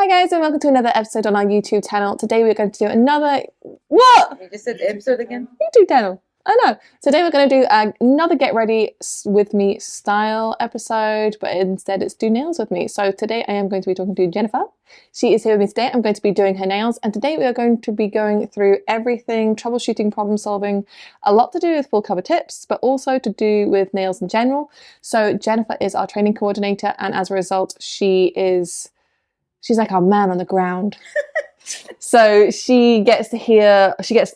guys, and welcome to another episode on our YouTube channel. Today we're going to do another... What? You just said episode again? YouTube channel. I know. Today we're going to do another Get Ready With Me style episode, but instead it's Do Nails With Me. So today I am going to be talking to Jennifer. She is here with me today. I'm going to be doing her nails, and today we are going to be going through everything, troubleshooting, problem solving, a lot to do with full cover tips, but also to do with nails in general. So Jennifer is our training coordinator, and as a result, she's like our man on the ground. So she gets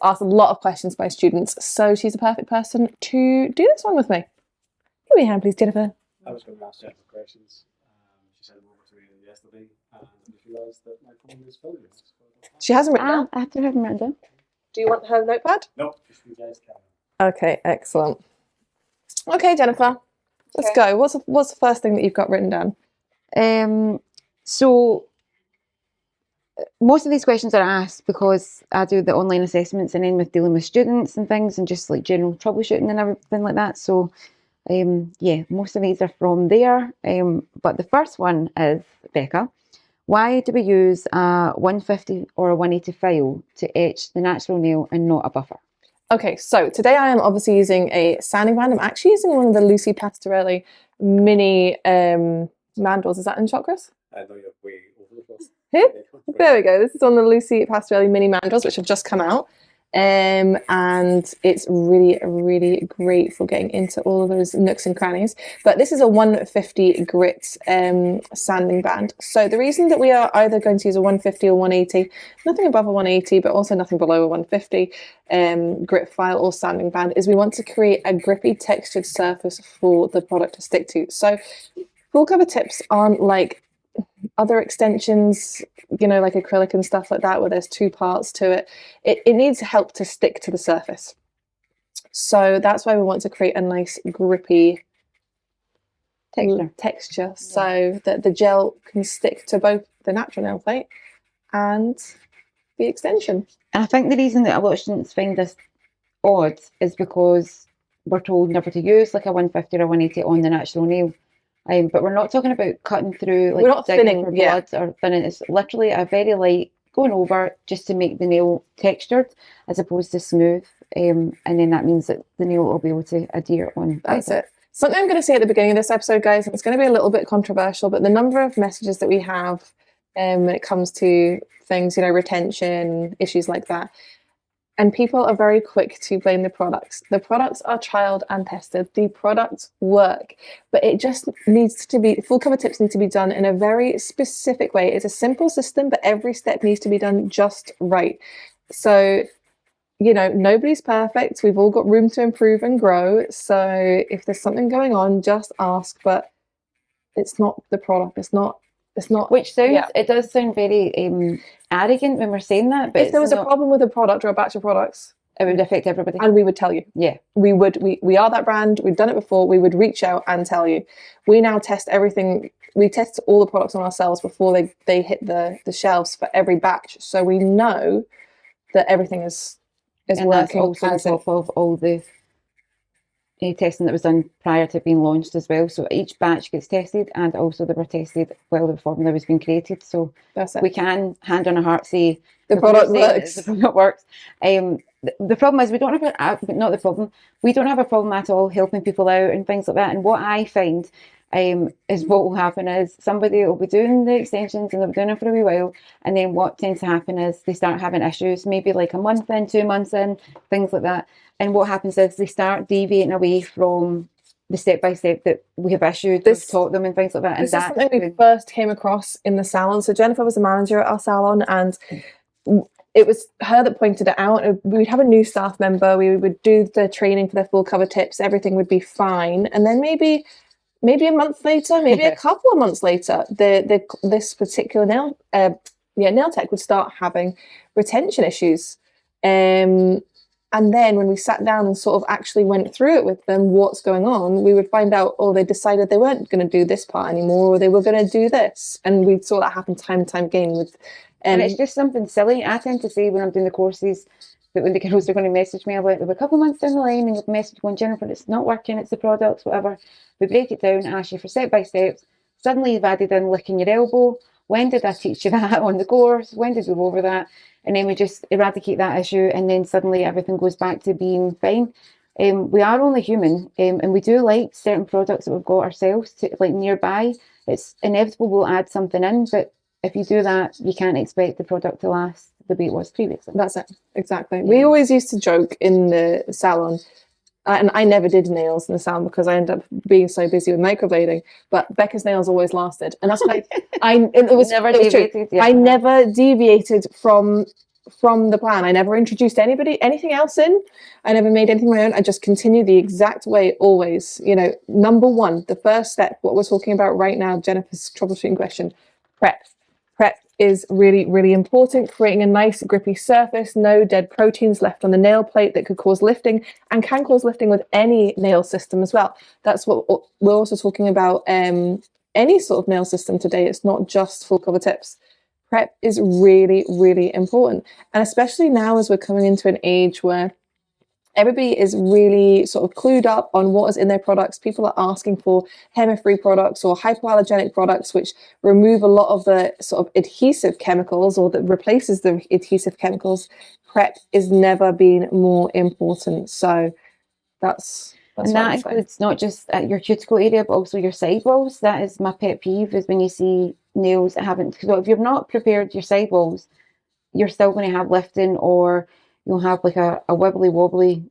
asked a lot of questions by students. So she's a perfect person to do this one with me. Give me a hand, please, Jennifer. I was going to ask Jennifer questions. She sent them over to me yesterday, and I just realised that my phone is filled. She hasn't written down. I have to have them written down. Do you want her notepad? No, just you guys can. Okay, excellent. Okay, Jennifer, let's go. What's the first thing that you've got written down? So most of these questions are asked because I do the online assessments and then with dealing with students and things and just like general troubleshooting and everything like that. So yeah, most of these are from there. But the first one is, Becca, why do we use a 150 or a 180 file to etch the natural nail and not a buffer? Okay, so today I am obviously using a sanding band. I'm actually using one of the Lucy Pastorelli mini mandrels. Is that in chakras? I know you're way over the place. Here? There we go. This is on the Lucy Pastorelli mini mandrels, which have just come out. And it's really, really great for getting into all of those nooks and crannies. But this is a 150 grit sanding band. So the reason that we are either going to use a 150 or 180, nothing above a 180, but also nothing below a 150 grit file or sanding band, is we want to create a grippy textured surface for the product to stick to. So full cover tips aren't like other extensions, you know, like acrylic and stuff like that, where there's two parts to it. It needs help to stick to the surface. So that's why we want to create a nice grippy texture so that the gel can stick to both the natural nail plate and the extension. And I think the reason that a lot of students find this odd is because we're told never to use like a 150 or 180 on the natural nail. But we're not talking about cutting through, like, we're not thinning for blood or thinning. It's literally a very light going over just to make the nail textured as opposed to smooth. And then that means that the nail will be able to adhere on. That's it. Something I'm going to say at the beginning of this episode, guys, and it's going to be a little bit controversial, but the number of messages that we have when it comes to things, you know, retention, issues like that, and people are very quick to blame the products. The products are trialed and tested. The products work, but it just needs to be, full cover tips need to be done in a very specific way. It's a simple system, but every step needs to be done just right. So, you know, nobody's perfect. We've all got room to improve and grow. So if there's something going on, just ask, but it's not the product. It's not. Which sounds, it does sound very arrogant when we're saying that. But if there was a problem with a product or a batch of products, it would affect everybody. And we would tell you. Yeah. We would. We are that brand. We've done it before. We would reach out and tell you. We now test everything. We test all the products on ourselves before they hit the shelves for every batch. So we know that everything is and working. That's also on top of all the testing that was done prior to being launched as well. So each batch gets tested, and also they were tested while the formula was being created. So we can, hand on a heart, say the product works. The product works. The problem is we don't have we don't have a problem at all helping people out and things like that. And what I find is what will happen is somebody will be doing the extensions and they'll be doing it for a wee while, and then what tends to happen is they start having issues, maybe like a month in, 2 months in, things like that. And what happens is they start deviating away from the step-by-step that we have issued, we've taught them and things like that. And this is something we first came across in the salon. So Jennifer was a manager at our salon, and it was her that pointed it out. We'd have a new staff member, we would do the training for their full cover tips, everything would be fine. And then maybe a month later, maybe a couple of months later, this particular nail tech would start having retention issues. And then when we sat down and sort of actually went through it with them, what's going on, we would find out, oh, they decided they weren't going to do this part anymore, or they were going to do this. And we saw that happen time and time again. And it's just something silly. I tend to say when I'm doing the courses that when the girls are going to message me about, they'll be a couple of months down the line and you'll message going, Jennifer, it's not working, it's the products, whatever. We break it down, ask you for step-by-steps. Suddenly you've added in licking your elbow, when did I teach you that on the course? When did we go over that? And then we just eradicate that issue, and then suddenly everything goes back to being fine. We are only human, and we do like certain products that we've got ourselves to like nearby. It's inevitable we'll add something in, but if you do that, you can't expect the product to last the way it was previously. That's it, exactly. We always used to joke in the salon, and I never did nails in the salon because I ended up being so busy with microblading. But Becca's nails always lasted, and that's like it was Never it was true. deviated, yeah. I never deviated from the plan. I never introduced anything else in. I never made anything my own. I just continued the exact way always. You know, number one, the first step, what we're talking about right now, Jennifer's troubleshooting question, prep. Prep is really, really important, creating a nice grippy surface, no dead proteins left on the nail plate that could cause lifting and can cause lifting with any nail system as well. That's what we're also talking about, any sort of nail system today. It's not just full cover tips. Prep is really, really important. And especially now as we're coming into an age where everybody is really sort of clued up on what is in their products. People are asking for HEMA-free products or hypoallergenic products, which remove a lot of the sort of adhesive chemicals or that replaces the adhesive chemicals. Prep is never been more important. So that's and that includes not just at your cuticle area, but also your sidewalls. That is my pet peeve, is when you see nails that haven't. So if you've not prepared your sidewalls, you're still going to have lifting, or you'll have like a wibbly wobbly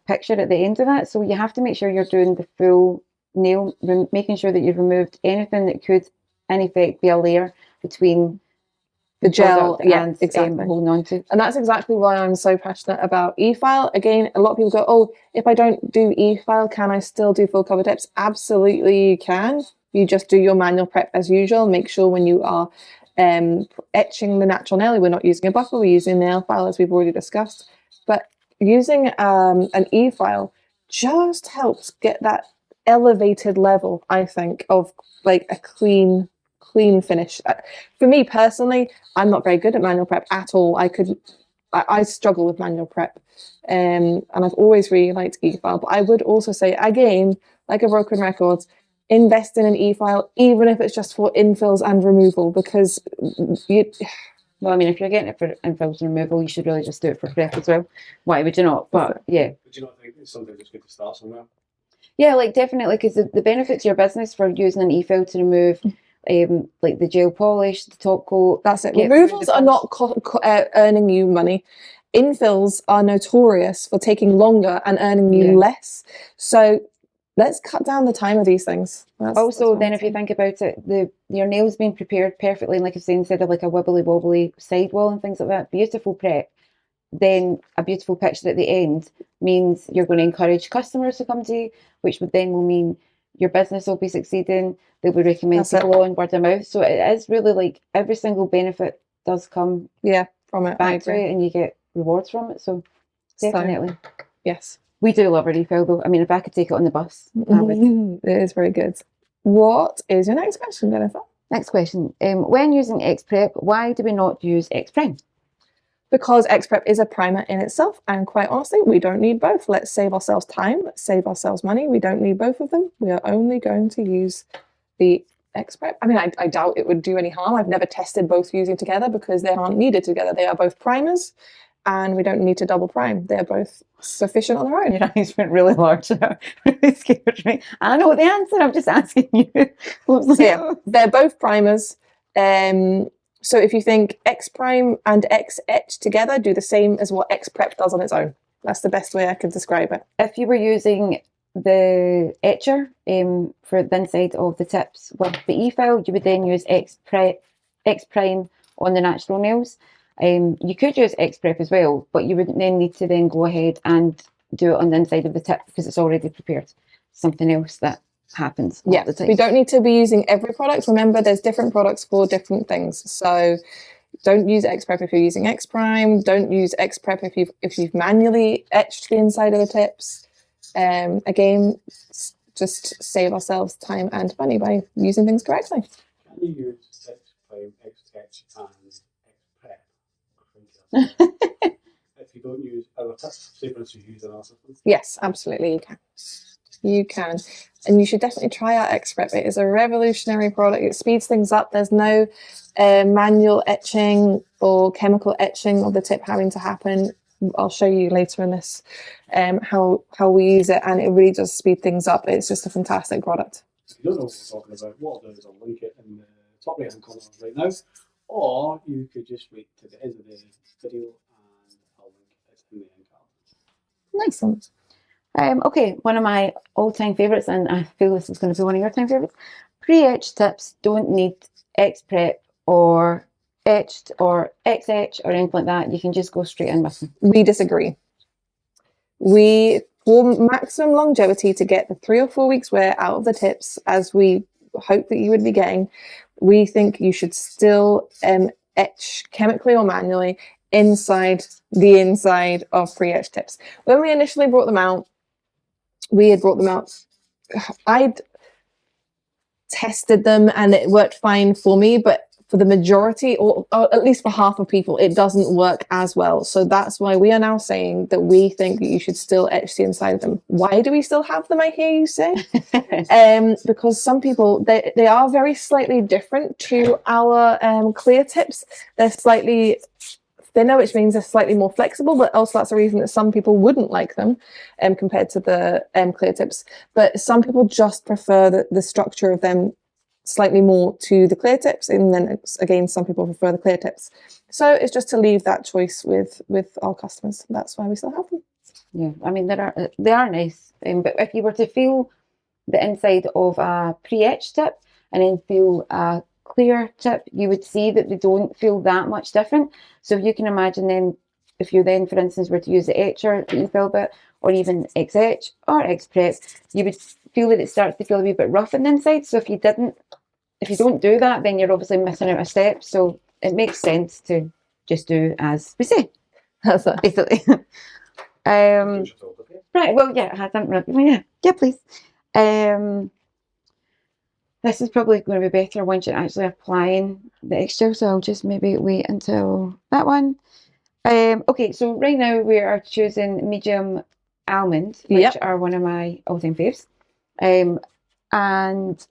picture at the end of that. So you have to make sure you're doing the full nail, making sure that you've removed anything that could in effect be a layer between the gel, and exactly, holding on to. And that's exactly why I'm so passionate about e-file. Again, a lot of people go, oh, if I don't do e-file, can I still do full cover tips? Absolutely you can. You just do your manual prep as usual. Make sure when you are etching the natural nail, we're not using a buffer, we're using nail file as we've already discussed. But using an e-file just helps get that elevated level, I think, of like a clean finish. For me personally, I'm not very good at manual prep at all. I struggle with manual prep, and I've always really liked e-file. But I would also say, again, like a broken record, invest in an e-file, even if it's just for infills and removal, because well, I mean, if you're getting it for infills and removal, you should really just do it for prep as well. Why would you not? But yeah. Would you not think it's something that's good to start somewhere? Yeah, like definitely, because the benefit to your business for using an e-file to remove like the gel polish, the top coat. That's it. Removals are not earning you money. Infills are notorious for taking longer and earning you less. So let's cut down the time of these things. Also, then if you think about it, your nails being prepared perfectly, like I was saying, instead of like a wibbly wobbly sidewall and things like that, beautiful prep, then a beautiful picture at the end means you're going to encourage customers to come to you, which would then will mean your business will be succeeding. They'll be recommended people on word of mouth. So it is really like every single benefit does come from it back to it, and you get rewards from it. So definitely, yes, we do love our refill though. I mean, if I could take it on the bus, I would. It is very good. What is your next question, Jennifer? Next question. When using X-Prep, why do we not use X-Prime? Because X-Prep is a primer in itself, and quite honestly, we don't need both. Let's save ourselves time, let's save ourselves money. We don't need both of them. We are only going to use the X-Prep. I mean, I doubt it would do any harm. I've never tested both using together because they aren't needed together. They are both primers, and we don't need to double prime. They're both sufficient on their own. Your eyes went really large there. Really scared me. I know the answer, I'm just asking you. So yeah, they're both primers. So if you think X prime and X etch together do the same as what X prep does on its own. That's the best way I could describe it. If you were using the etcher for the inside of the tips with the e-file, you would then use X prime on the natural nails. You could use X prep as well, but you would then need to then go ahead and do it on the inside of the tip because it's already prepared. Something else that happens all the time. We don't need to be using every product. Remember, there's different products for different things. So don't use X prep if you're using X prime. Don't use X prep if you've manually etched the inside of the tips. Again, just save ourselves time and money by using things correctly. Can you use X prime, X etch, and X prep? If you don't use other tips, say for instance you use another system? Yes, absolutely you can. You can. And you should definitely try out Xprep. It is a revolutionary product. It speeds things up. There's no manual etching or chemical etching of the tip having to happen. I'll show you later in this how we use it, and it really does speed things up. It's just a fantastic product. If you don't know what we're talking about, what I'll do is I'll link it in the top right hand corner right now, or you could just wait to the end of the video and I'll link it in the end card. Nice one. Okay, one of my all-time favourites, and I feel this is going to be one of your time favourites. Pre-etched tips don't need Xprep or etched or X-etch or anything like that. You can just go straight in with them. We disagree. For maximum longevity, to get the 3 or 4 weeks wear out of the tips, as we hope that you would be getting, we think you should still etch chemically or manually inside the inside of pre-etched tips. When we initially brought them out, I'd tested them and it worked fine for me, but for the majority, or at least for half of people, it doesn't work as well. So that's why we are now saying that we think that you should still etch the inside of them. Why do we still have them, I hear you say? Because some people, they are very slightly different to our clear tips. They're slightly thinner, which means they're slightly more flexible, but also that's a reason that some people wouldn't like them compared to the clear tips. But some people just prefer the structure of them slightly more to the clear tips, and then again some people prefer the clear tips. So it's just to leave that choice with our customers. That's why we still have them. Yeah, I mean they are nice, but if you were to feel the inside of a pre-etched tip and then feel a clear tip, you would see that they don't feel that much different. So if you can imagine then, if you then for instance were to use the etcher that you feel about, or even X-etch or Xprep, you would feel that it starts to feel a wee bit rough on the inside. So if you don't do that, then you're obviously missing out a step. So it makes sense to just do as we say. That's it. Basically. Right, well, yeah, I didn't really, yeah, please. This is probably going to be better once you're actually applying the extra, so I'll just maybe wait until that one. Okay, so right now we are choosing medium almond, which are one of my all-time faves. And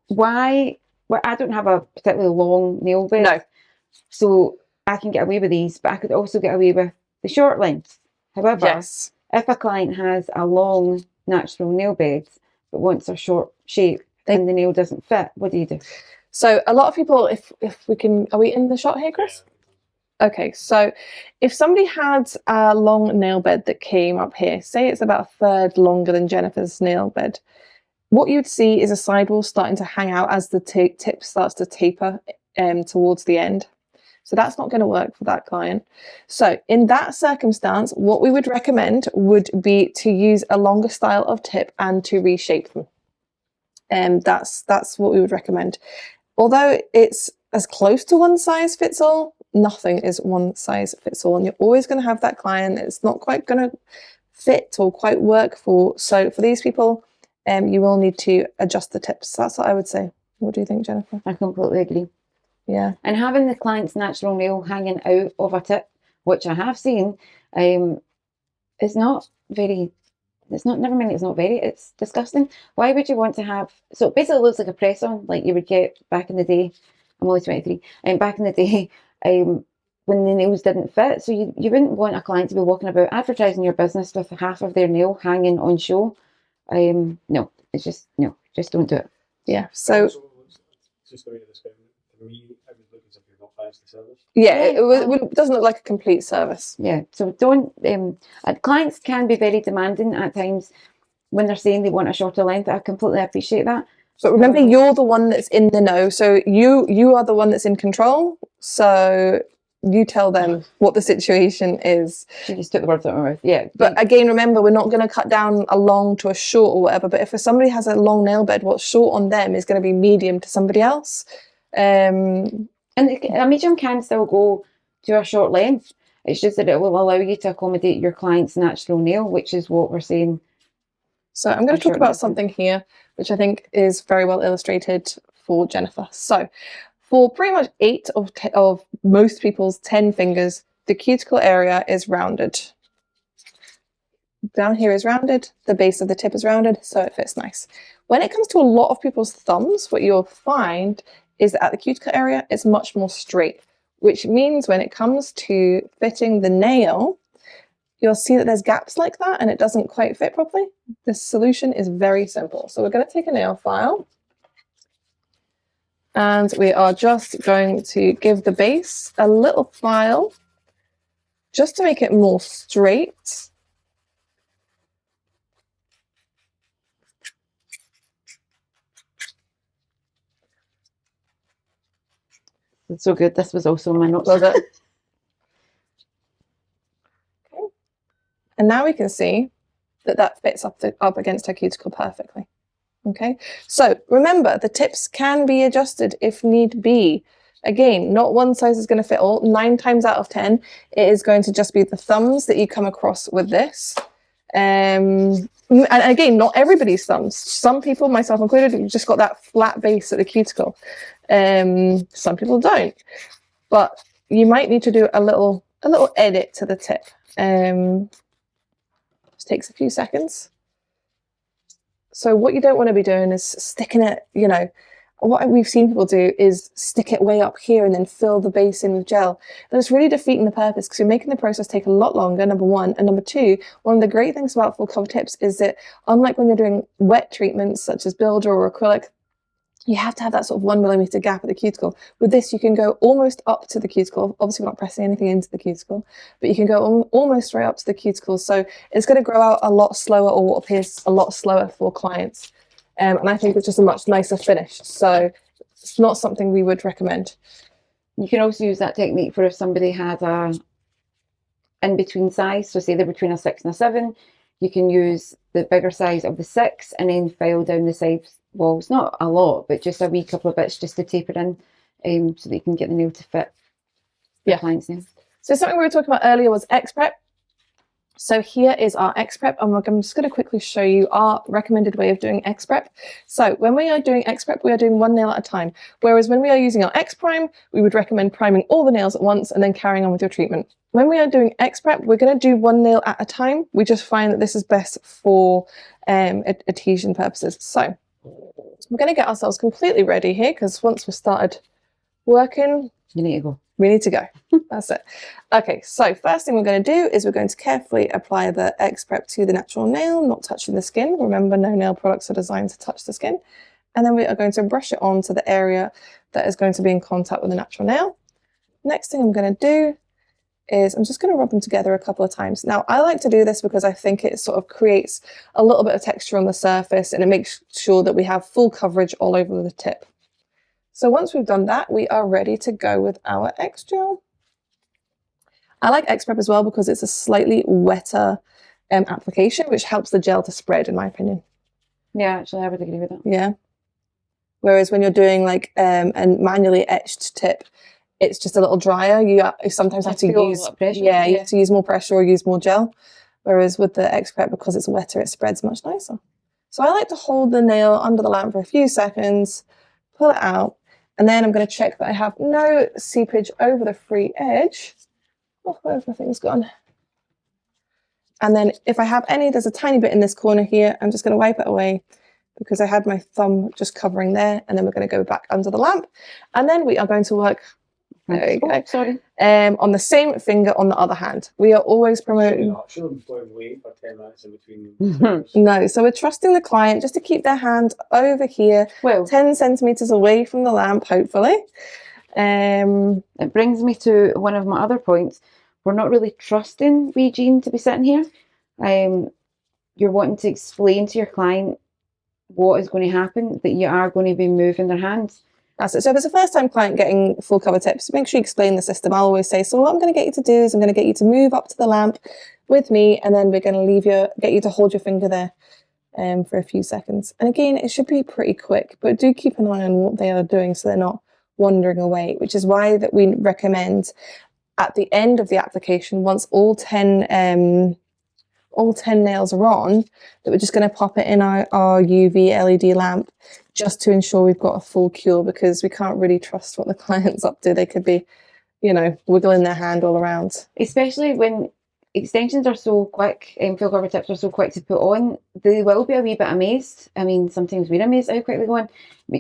why? Well, I don't have a particularly long nail bed, No. so I can get away with these, but I could also get away with the short length. However, Yes. if a client has a long natural nail bed but wants a short shape and the nail doesn't fit, what do you do? So a lot of people, if we can, are we in the shot here, Chris? Okay, so if somebody had a long nail bed that came up here, say it's about a third longer than Jennifer's nail bed, what you'd see is a sidewall starting to hang out as the tip starts to taper towards the end. So that's not going to work for that client. So in that circumstance, what we would recommend would be to use a longer style of tip and to reshape them. That's what we would recommend. Although it's as close to one size fits all, nothing is one size fits all, and you're always going to have that client that's not quite going to fit or quite work for. So for these people, you will need to adjust the tips. That's what I would say. What do you think, Jennifer? I completely agree. Yeah. And having the client's natural nail hanging out of a tip, which I have seen, is not very, never mind it's not very, it's disgusting. Why would you want to have, so it basically looks like a press-on, like you would get back in the day. I'm only 23, and back in the day, when the nails didn't fit. So you wouldn't want a client to be walking about advertising your business with half of their nail hanging on show. No, it's just, no, just don't do it. Yeah, so... Just the way you describe it, for me, I was looking as if you're not finished the service. Yeah, it doesn't look like a complete service. Yeah, so don't, clients can be very demanding at times when they're saying they want a shorter length. I completely appreciate that. But remember, you're the one that's in the know, so you are the one that's in control, so you tell them what the situation is. She just took the words out of my mouth, yeah. But again, remember, we're not going to cut down a long to a short or whatever, but if somebody has a long nail bed, what's short on them is going to be medium to somebody else. And a medium can still go to a short length. It's just that it will allow you to accommodate your client's natural nail, which is what we're saying. So I'm going to talk about something here, which I think is very well illustrated for Jennifer. So for pretty much 8 of most people's 10 fingers, the cuticle area is rounded. down here is rounded, the base of the tip is rounded, so it fits nice. When it comes to a lot of people's thumbs, what you'll find is that at the cuticle area, it's much more straight, which means when it comes to fitting the nail, you'll see that there's gaps like that and it doesn't quite fit properly. The solution is very simple. So we're going to take a nail file and we are just going to give the base a little file just to make it more straight. It's so good. This was also my notes. Was it? Okay. And now we can see that that fits up against her cuticle perfectly. Okay, so remember the tips can be adjusted if need be. Again, not one size is going to fit all. 9 times out of 10, it is going to just be the thumbs that you come across with this. And again, not everybody's thumbs. Some people, myself included, have just got that flat base at the cuticle. Some people don't. But you might need to do a little edit to the tip. Just takes a few seconds. So what you don't want to be doing is sticking it, you know, what we've seen people do is stick it way up here and then fill the base in with gel. And it's really defeating the purpose because you're making the process take a lot longer, number one. And number two, one of the great things about full cover tips is that unlike when you're doing wet treatments such as builder or acrylic, you have to have that sort of 1 millimeter gap at the cuticle. With this, you can go almost up to the cuticle. Obviously, we're not pressing anything into the cuticle, but you can go almost right up to the cuticle. So it's going to grow out a lot slower, or what appears a lot slower for clients. And I think it's just a much nicer finish. So it's not something we would recommend. You can also use that technique for if somebody had a in-between size. So say they're between a 6 and a 7, you can use the bigger size of the 6 and then file down the sides walls. Not a lot, but just a wee couple of bits just to taper in so that you can get the nail to fit the client's nail. So something we were talking about earlier was X-Prep. So here is our X-Prep, and I'm just going to quickly show you our recommended way of doing X-Prep. So when we are doing X-Prep, we are doing one nail at a time. Whereas when we are using our X-Prime, we would recommend priming all the nails at once and then carrying on with your treatment. When we are doing X-Prep, we're going to do one nail at a time. We just find that this is best for adhesion purposes. So we're going to get ourselves completely ready here because once we've started working, you need to go. We need to go. That's it. Okay, so first thing we're going to do is we're going to carefully apply the X-Prep to the natural nail, not touching the skin. Remember, no nail products are designed to touch the skin. And then we are going to brush it onto the area that is going to be in contact with the natural nail. Next thing I'm going to do is I'm just going to rub them together a couple of times. Now, I like to do this because I think it sort of creates a little bit of texture on the surface and it makes sure that we have full coverage all over the tip. So once we've done that, we are ready to go with our X-Gel. I like X-Prep as well because it's a slightly wetter application, which helps the gel to spread, in my opinion. Yeah, actually, I would agree with that. Yeah. Whereas when you're doing like a manually etched tip, it's just a little drier. You sometimes have to use, you have to use more pressure or use more gel. Whereas with the X-Prep, because it's wetter, it spreads much nicer. So I like to hold the nail under the lamp for a few seconds, pull it out, and then I'm going to check that I have no seepage over the free edge. Oh, where's my thing's gone? And then if I have any, there's a tiny bit in this corner here, I'm just going to wipe it away because I had my thumb just covering there. And then we're going to go back under the lamp. And then we are going to work, there you go, sorry. On the same finger on the other hand. We are always promoting... Should have wait for 10 minutes in between. No, so we're trusting the client just to keep their hand over here, 10 centimetres away from the lamp, hopefully. It brings me to one of my other points. We're not really trusting wee Jean to be sitting here. You're wanting to explain to your client what is going to happen, that you are going to be moving their hands. That's it. So if it's a first time client getting full cover tips, make sure you explain the system. I'll always say, so what I'm going to get you to do is I'm going to get you to move up to the lamp with me, and then we're going to get you to hold your finger there for a few seconds. And again, it should be pretty quick, but do keep an eye on what they are doing so they're not wandering away, which is why that we recommend at the end of the application, once all 10 nails are on, that we're just going to pop it in our UV LED lamp just to ensure we've got a full cure, because we can't really trust what the client's up to. They could be, you know, wiggling their hand all around. Especially when extensions are so quick, fill cover tips are so quick to put on, they will be a wee bit amazed. I mean, sometimes we're amazed how quickly going.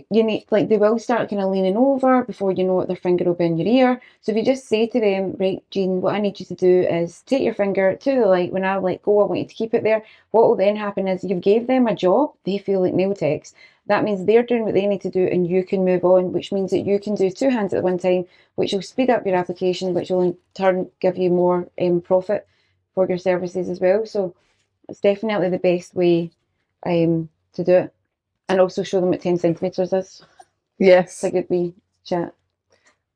You need, like, they will start kind of leaning over before you know it, their finger will be in your ear. So if you just say to them, right, Jean, what I need you to do is take your finger to the light. When I let go, I want you to keep it there. What will then happen is you've gave them a job. They feel like nail techs. That means they're doing what they need to do and you can move on, which means that you can do 2 hands at one time, which will speed up your application, which will in turn give you more profit for your services as well. So it's definitely the best way to do it. And also show them what 10 centimetres is. Yes. It's a good wee chat.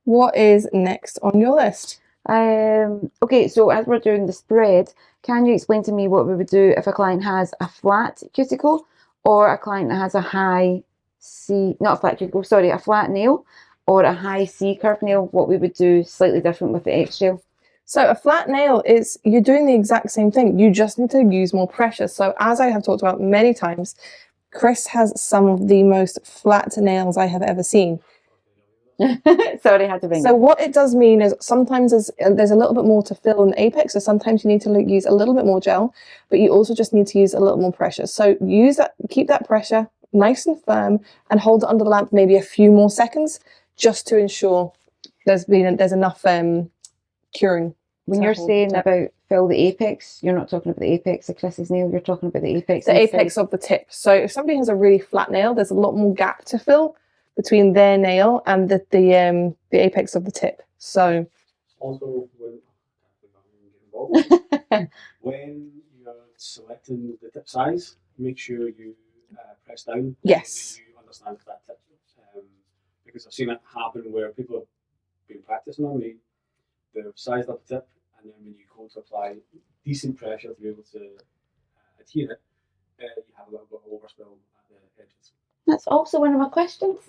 What is next on your list? Okay, so as we're doing the spread, can you explain to me what we would do if a client has a flat cuticle or a client that has a high C, not a flat cuticle, sorry, a flat nail or a high C curve nail, what we would do slightly different with the etched gel? So a flat nail is, you're doing the exact same thing. You just need to use more pressure. So as I have talked about many times, Chris has some of the most flat nails I have ever seen. Sorry, I had to bring So it. what it does mean is sometimes there's a little bit more to fill in the apex. So sometimes you need to use a little bit more gel, but you also just need to use a little more pressure. So use that, keep that pressure nice and firm and hold it under the lamp maybe a few more seconds just to ensure there's enough curing. When you're saying about fill the apex, you're not talking about the apex of Chris's nail, you're talking about the apex. The apex of the tip. So if somebody has a really flat nail, there's a lot more gap to fill between their nail and the apex of the tip. So Also, when you're selecting the tip size, make sure you press down. Yes. So you understand that tip. Because I've seen it happen where people have been practicing on me, they've sized up the tip, and then when you go to apply decent pressure to be able to adhere it, you have a little bit of overspill at the edges. That's also one of my questions.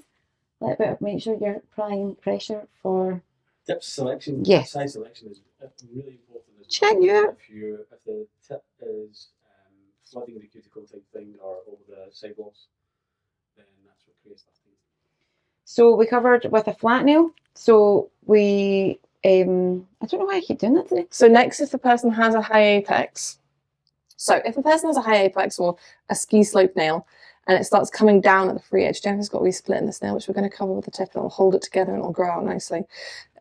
Like, about make sure you're applying pressure for Tip selection, yes. size selection is really important as Check well. you out. If the tip is flooding the cuticle type thing or over the sidewalls, then that's what creates that thing. So we covered with a flat nail. So we, I don't know why I keep doing that today. So next, if the person has a high apex, so if a person has a high apex or a ski slope nail, and it starts coming down at the free edge, Jennifer's got a wee split in this nail, which we're going to cover with the tip, and it'll hold it together and it'll grow out nicely.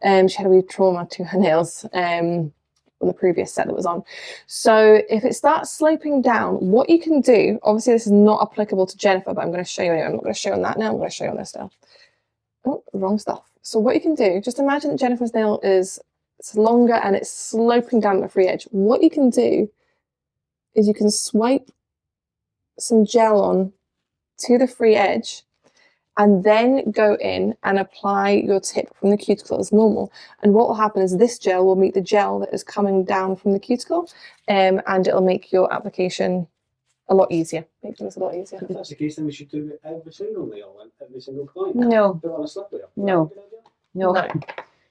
She had a wee trauma to her nails on the previous set that was on. So if it starts sloping down, what you can do, obviously this is not applicable to Jennifer, but I'm going to show you anyway. I'm not going to show you on that nail, I'm going to show you on this nail. Oh, wrong stuff. So what you can do, just imagine that Jennifer's nail it's longer and it's sloping down at the free edge. What you can do is you can swipe some gel on to the free edge and then go in and apply your tip from the cuticle as normal. And what will happen is this gel will meet the gel that is coming down from the cuticle, and it'll make your application a lot easier. Make things a lot easier. If that's the case, then we should do it every single nail and every single client. No. Put it on a slip layer. No. No. No.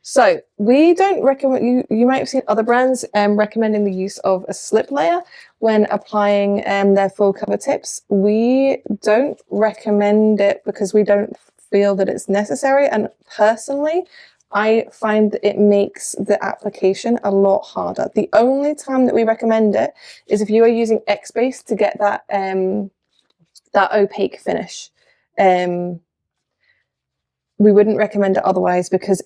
So we don't recommend, you might have seen other brands recommending the use of a slip layer when applying their full cover tips. We don't recommend it because we don't feel that it's necessary. And personally, I find that it makes the application a lot harder. The only time that we recommend it is if you are using X-Base to get that, that opaque finish. We wouldn't recommend it otherwise because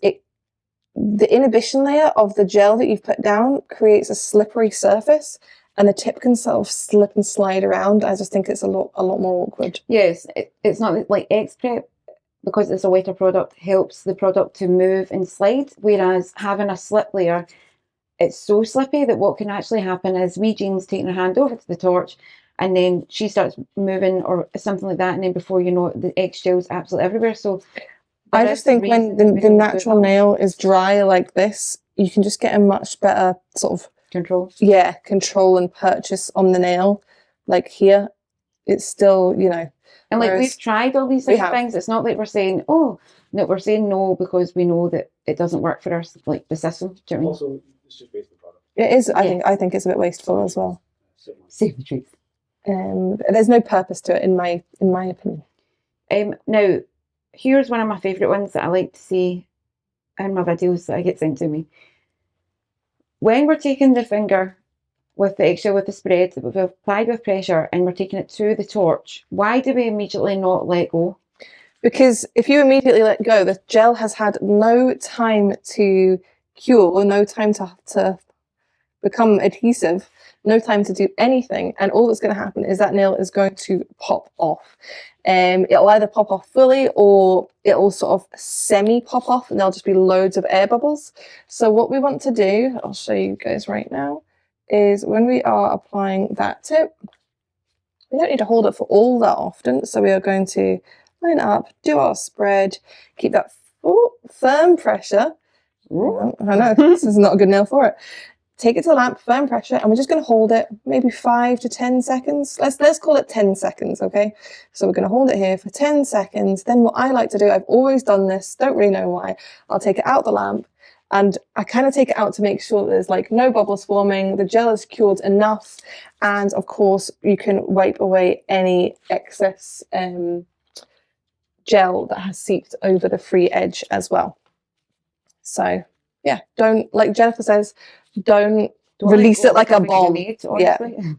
the inhibition layer of the gel that you've put down creates a slippery surface and the tip can sort of slip and slide around. I just think it's a lot more awkward. Yes, it's not like X-Prep, because it's a wetter product, helps the product to move and slide, whereas having a slip layer, it's so slippy that what can actually happen is Jean's taking her hand over to the torch and then she starts moving or something like that, and then before you know it, the etched gel is absolutely everywhere. So I just think when the natural nail is dry like this, you can just get a much better sort of control and purchase on the nail. Like here, it's still, you know. And like we've tried all these different things. It's not like we're saying, oh, no, we're saying no because we know that it doesn't work for us, like the system. Do you know what I mean? Also, it's just wasting product. It is. I think it's a bit wasteful as well. Save the truth. There's no purpose to it in my opinion. Now, here's one of my favourite ones that I like to see in my videos that I get sent to me. When we're taking the finger with the eggshell, with the spread that we've applied with pressure, and we're taking it to the torch, why do we immediately not let go? Because if you immediately let go, the gel has had no time to cure, no time to become adhesive, no time to do anything, and all that's going to happen is that nail is going to pop off. It'll either pop off fully or it'll sort of semi-pop off, and there'll just be loads of air bubbles. So what we want to do, I'll show you guys right now, is when we are applying that tip, we don't need to hold it for all that often, so we are going to line up, do our spread, keep that firm pressure. Ooh, I know, this is not a good nail for it. Take it to the lamp, firm pressure, and we're just going to hold it maybe 5 to 10 seconds. Let's call it 10 seconds, okay? So we're going to hold it here for 10 seconds. Then what I like to do, I've always done this, don't really know why, I'll take it out the lamp, and I kind of take it out to make sure that there's like no bubbles forming, the gel is cured enough, and of course you can wipe away any excess gel that has seeped over the free edge as well. So yeah, don't, like Jennifer says, don't release it like a bomb. Grenade, honestly. Yeah.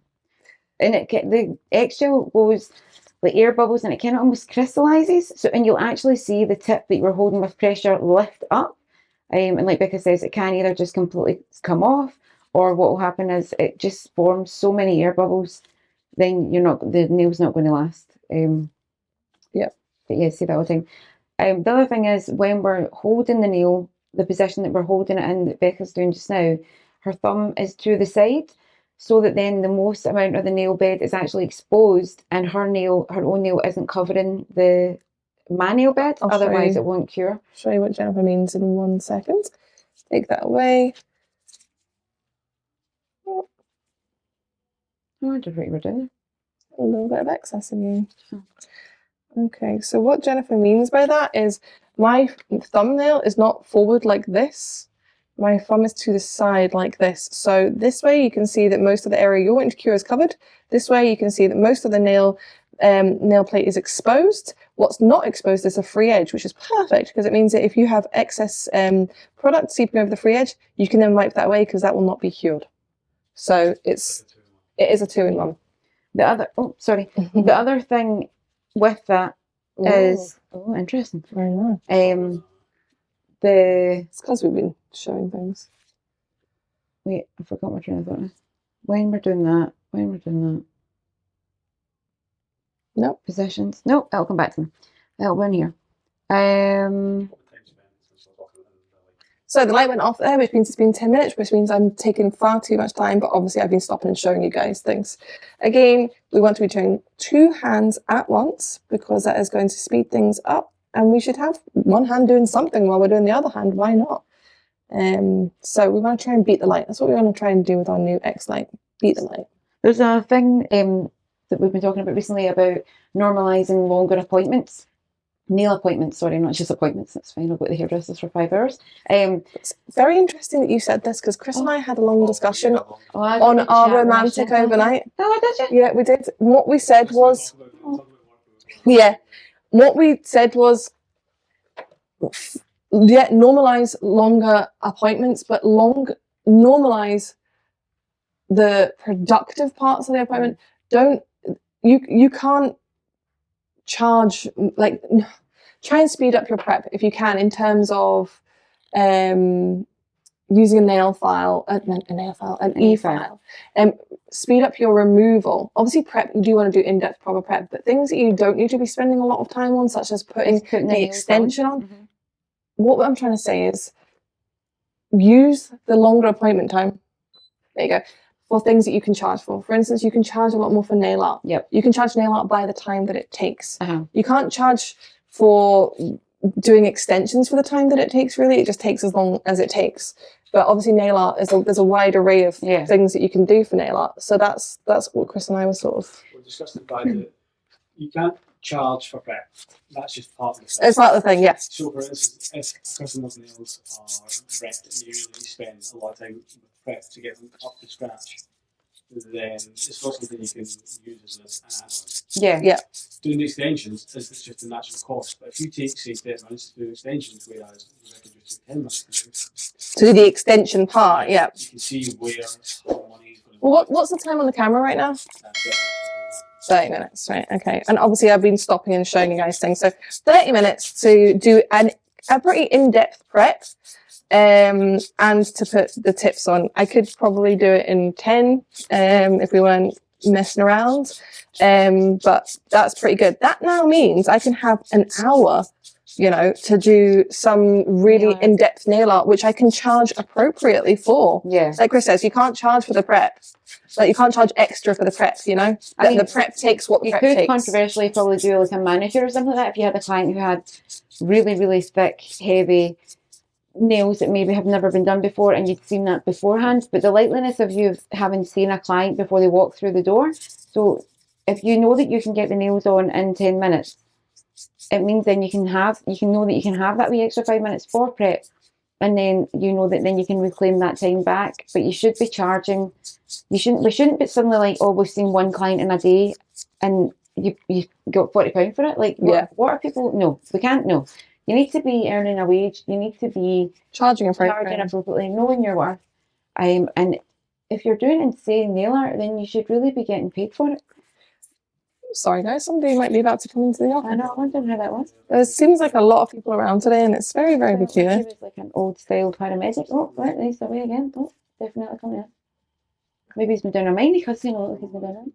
And the eggshell goes like air bubbles, and it kind of almost crystallizes. So, and you'll actually see the tip that you were holding with pressure lift up. And like Becca says, it can either just completely come off, or what will happen is it just forms so many air bubbles, then the nail's not going to last. Yep. But yeah, see that whole thing. The other thing is when we're holding the nail, the position that we're holding it in that Becca's doing just now, her thumb is to the side, so that then the most amount of the nail bed is actually exposed, and her own nail isn't covering my nail bed. Otherwise it won't cure. Show you what Jennifer means in 1 second. Take that away. Oh, I just what you were doing there. A little bit of excess in you. Okay, so what Jennifer means by that is my thumbnail is not forward like this. My thumb is to the side like this. So this way you can see that most of the area you're wanting to cure is covered. This way you can see that most of the nail plate is exposed. What's not exposed is a free edge, which is perfect because it means that if you have excess product seeping over the free edge, you can then wipe that away because that will not be cured. So it is a 2-in-1. The other thing with that is interesting. Very nice. It's because we've been showing things. Wait, I forgot my train of thought. When we're doing that. Nope. Positions. Nope, I'll come back to them. We're in here. So the light went off there, which means it's been 10 minutes, which means I'm taking far too much time, but obviously I've been stopping and showing you guys things. Again, we want to be doing 2 hands at once because that is going to speed things up, and we should have one hand doing something while we're doing the other hand. Why not? So we want to try and beat the light. That's what we want to try and do with our new X light. Beat the light. There's a thing that we've been talking about recently about normalising longer appointments. Nail appointments, sorry, not just appointments. That's fine. I'll go to the hairdressers for 5 hours. It's very interesting that you said this because Chris and I had a long discussion on our romantic overnight. Oh, did you? Yeah, we did. What we said was, normalise longer appointments, but normalise the productive parts of the appointment. You can't charge, like, try and speed up your prep if you can in terms of using an e-file, and speed up your removal. Obviously prep, you do want to do in-depth proper prep, but things that you don't need to be spending a lot of time on, such as putting the extension on. Mm-hmm. What I'm trying to say is use the longer appointment time, there you go, for things that you can charge for. For instance, you can charge a lot more for nail art. Yep. You can charge nail art by the time that it takes. You can't charge for doing extensions for the time that it takes, really. It just takes as long as it takes. But obviously nail art, there's a wide array of things that you can do for nail art. So that's what Chris and I were sort of... We're discussing about it. You can't charge for prep. That's just part of the thing. It's part of the thing, yes. So for instance, if a customer's nails are wrecked and you really spend a lot of time with prep to get them up to scratch, then it's not something you can use as an add-on. Yeah. Doing the extensions is just a natural cost. But if you take, say, 10 minutes to do extensions, whereas you could just take 10 minutes to do the extension part, you can see where how money is going to Well, what's the time on the camera right now? 30 minutes, right? Okay. And obviously I've been stopping and showing you guys things. So 30 minutes to do a pretty in-depth prep and to put the tips on. I could probably do it in 10 if we weren't messing around. But that's pretty good. That now means I can have an hour, you know, to do some really in-depth nail art, which I can charge appropriately for. Yeah. Like Chris says, you can't charge for the prep. Like you can't charge extra for the prep, you know? I mean, the prep takes what the prep You could takes. controversially probably do like a manicure or something like that if you had a client who had really, really thick, heavy nails that maybe have never been done before and you'd seen that beforehand. But the likeliness of you having seen a client before they walk through the door. So if you know that you can get the nails on in 10 minutes, it means then you can know that you can have that wee extra 5 minutes for prep. And then you know that then you can reclaim that time back. But you should be charging. We shouldn't be suddenly like, oh, we've seen one client in a day and you got £40 for it. Like, what are people? No, we can't. No, you need to be earning a wage. You need to be charging appropriately, knowing your worth. And if you're doing insane nail art, then you should really be getting paid for it. Sorry guys, somebody might be about to come into the office. I know, I wondered how that was. There seems like a lot of people around today and it's very, very peculiar. It was like an old style paramedic. Oh, right, he's away again. Oh, definitely coming in. Maybe he's been down a mine because he's been down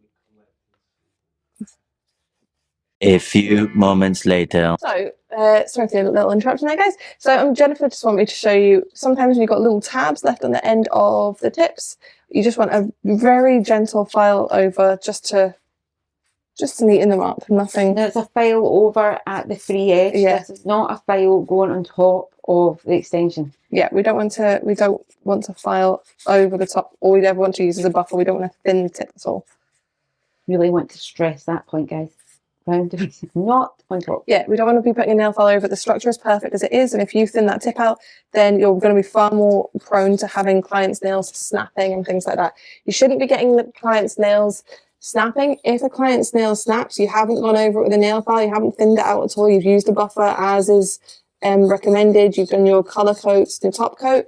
A few moments later. So, sorry for the little interruption there, guys. So, Jennifer just wanted me to show you, sometimes when you've got little tabs left on the end of the tips, you just want a very gentle file over just to neaten them up. Nothing. There's a file over at the free edge. Yeah. This is not a file going on top of the extension. Yeah, we don't want to file over the top. All we'd ever want to use is a buffer. We don't want to thin the tip at all. Really want to stress that point, guys. Round, not on top. Yeah, we don't want to be putting a nail file over it. The structure is perfect as it is, and if you thin that tip out, then you're going to be far more prone to having clients' nails snapping and things like that. You shouldn't be getting the clients' nails snapping. If a client's nail snaps, you haven't gone over it with a nail file, you haven't thinned it out at all, you've used a buffer as is recommended, you've done your colour coats, the top coat,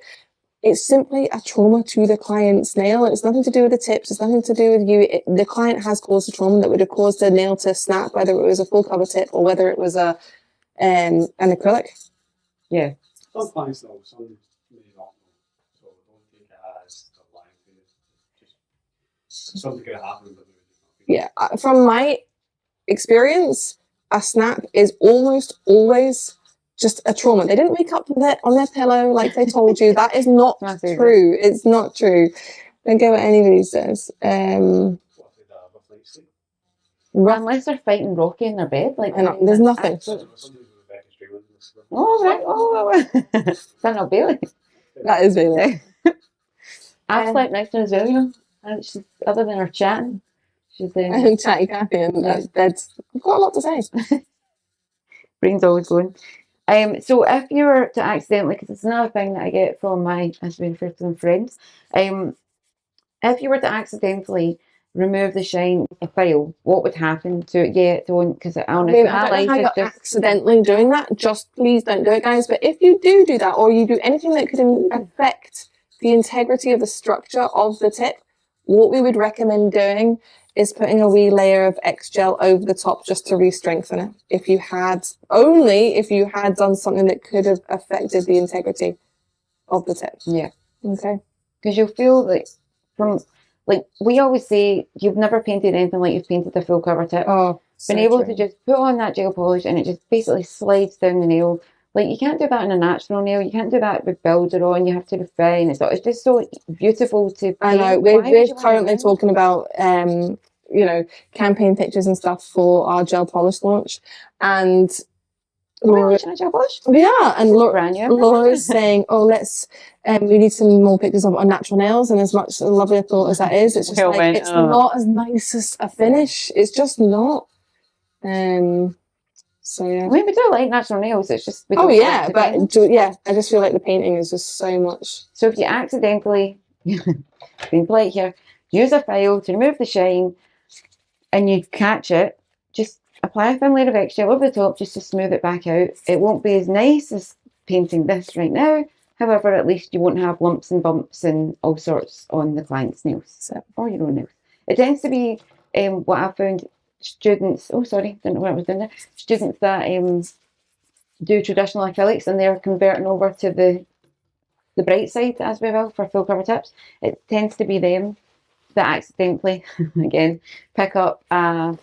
it's simply a trauma to the client's nail. It's nothing to do with the tips, it's nothing to do with you. The client has caused a trauma that would have caused the nail to snap, whether it was a full cover tip or whether it was an acrylic. Yeah. Some clients know, some may not know. So don't take it as a line. Just something could happen, but yeah, from my experience, a snap is almost always just a trauma. They didn't wake up with it on their pillow like they told you. That is not true. It's not true. Don't go what anybody says. Unless they're fighting Rocky in their bed, like there's nothing. Oh right, oh, is that not Bailey? That is Bailey. I've slept next to her as well, you know. And she's, other than her chatting, she's chatty Kathy and bed's got a lot to say. Brain's always going. So if you were to accidentally, because it's another thing that I get from my, as we refer to them, friends, if you were to accidentally remove the shine of a file, what would happen to it? Yeah, don't, because I don't know how you're accidentally doing that. Just please don't do it, guys. But if you do that, or you do anything that could affect the integrity of the structure of the tip, what we would recommend doing is putting a wee layer of X gel over the top just to re-strengthen it. If you had done something that could have affected the integrity of the tip. Yeah. Okay. Because you'll feel like we always say, you've never painted anything like you've painted a full cover tip. Oh, been able to just put on that gel polish and it just basically slides down the nail. Like, you can't do that in a natural nail. You can't do that with builder on. You have to refine. It's just so beautiful to paint. I know. We're currently talking about, campaign pictures and stuff for our gel polish launch. And Laura's saying, oh, we need some more pictures of our natural nails. And as much lovely a thought as that is, it's just it's not as nice as a finish. It's just not. So yeah. I mean, we do like natural nails. It's just I just feel like the painting is just so much. So if you accidentally, being polite here, use a file to remove the shine, and you catch it, just apply a thin layer of X gel over the top just to smooth it back out. It won't be as nice as painting this right now. However, at least you won't have lumps and bumps and all sorts on the client's nails So, or your own nails. It tends to be what I found students. Oh, sorry, didn't know what I was doing there. Students that do traditional acrylics and they're converting over to the bright side, as we will, for full cover tips. It tends to be them that accidentally, again, pick up a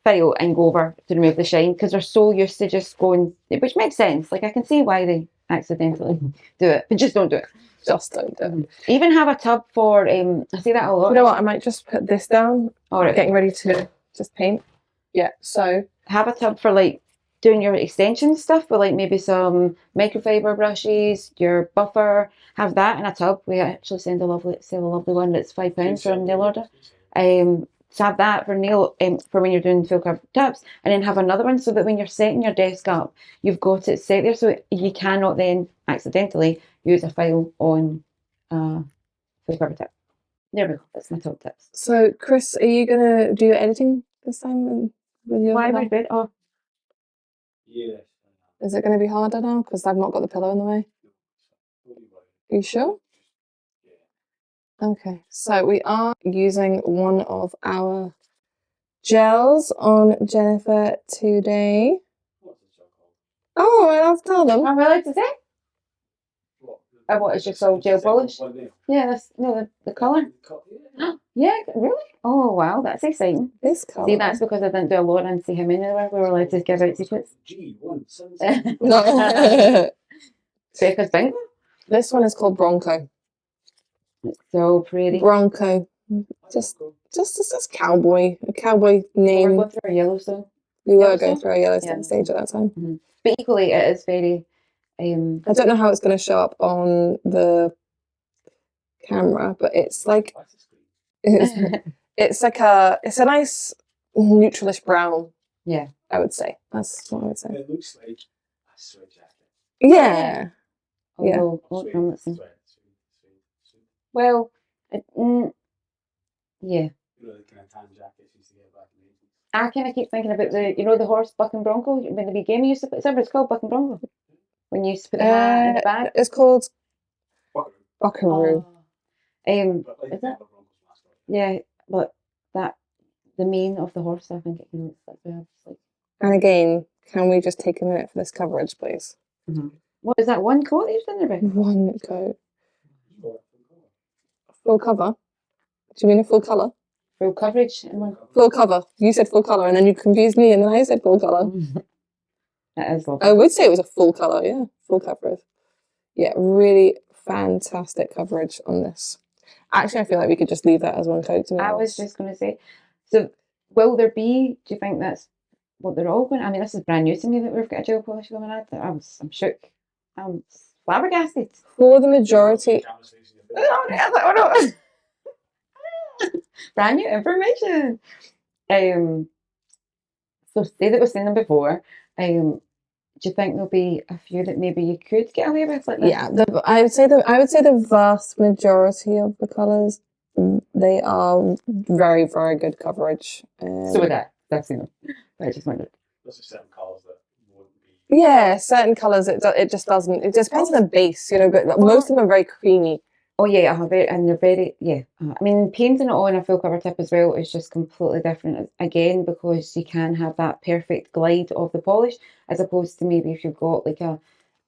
file and go over to remove the shine because they're so used to just going, which makes sense. Like I can see why they accidentally do it, but just don't do it. just don't do it. Even have a tub for, I see that a lot. You know what? I might just put this down. All right. Getting ready to just paint. Yeah. So Have a tub for like doing your extension stuff with like maybe some microfiber brushes, your buffer. Have that in a tub. We actually sell a lovely one that's £5 for a nail order. So have that for nail for when you're doing full cover tips, and then have another one so that when you're setting your desk up, you've got it set there so you cannot then accidentally use a file on full cover tip. There we go. That's my top tips. So, Chris, are you gonna do your editing this time with your Why pillow? would it? Oh, Yeah. Is it going to be harder now because I've not got the pillow in the way? Are you sure? Okay, so we are using one of our gels on Jennifer today. Oh, I'll tell them. am I allowed to say? What is your soul gel polish? One nail. Yeah, that's the colour. Yeah, really? Oh wow, that's exciting. This colour. See, that's because I didn't do a lot and see how many there were. We were allowed to give out secrets. G177. No. Becca's bingo. This one is called Bronco. It's so pretty. Bronco. Just cowboy. A cowboy We're name. going through a Yellowstone. We were Yellowstone? going through a Yellowstone Yeah. stage at that time. But equally, it is very. I don't know how it's going to show up on the camera, but it's like it's a nice neutralish brown. Yeah. I would say that's what I would say. It looks like a sweat jacket. Yeah. Yeah. Although, well, yeah. You know, the kind of tan jackets you used to get back in the 80s. I kind of keep thinking about the horse Buck and Bronco. When the big game you used to put, it's called Buck and Bronco. When you used to put the hat in the bag. It's called Buckaroo. Buckaroo. But like Is the it? Broncos mascot. Yeah, but the mane of the horse, I think it can look like well. Like, And again, can we just take a minute for this coverage, please? what is that one coat that you've done there, Becky? One coat. Full cover. Do you mean a full colour? Full coverage in one. Full cover. You said full colour, and then you confused me, and then I said full colour. That is lovely. I would say it was a full colour, yeah. Full coverage. Yeah, really fantastic coverage on this. Actually, I feel like we could just leave that as one coat to me. I was just going to say, so will there be, do you think that's what they're all going to, I mean, this is brand new to me that we've got a gel polish going on. I'm shook. I'm flabbergasted. For the majority. Oh no. Brand new information. So say that we've seen them before. Do you think there'll be a few that maybe you could get away with like this? Yeah, I would say the vast majority of the colours, they are very, very good coverage. So with that, that's seen them. I just wondered. There's just certain colours that won't be. Yeah, certain colours it just doesn't. It just depends on the base, but most of them are very creamy. Oh yeah, and they're very I mean, painting it on a full cover tip as well is just completely different again because you can have that perfect glide of the polish as opposed to maybe if you've got like a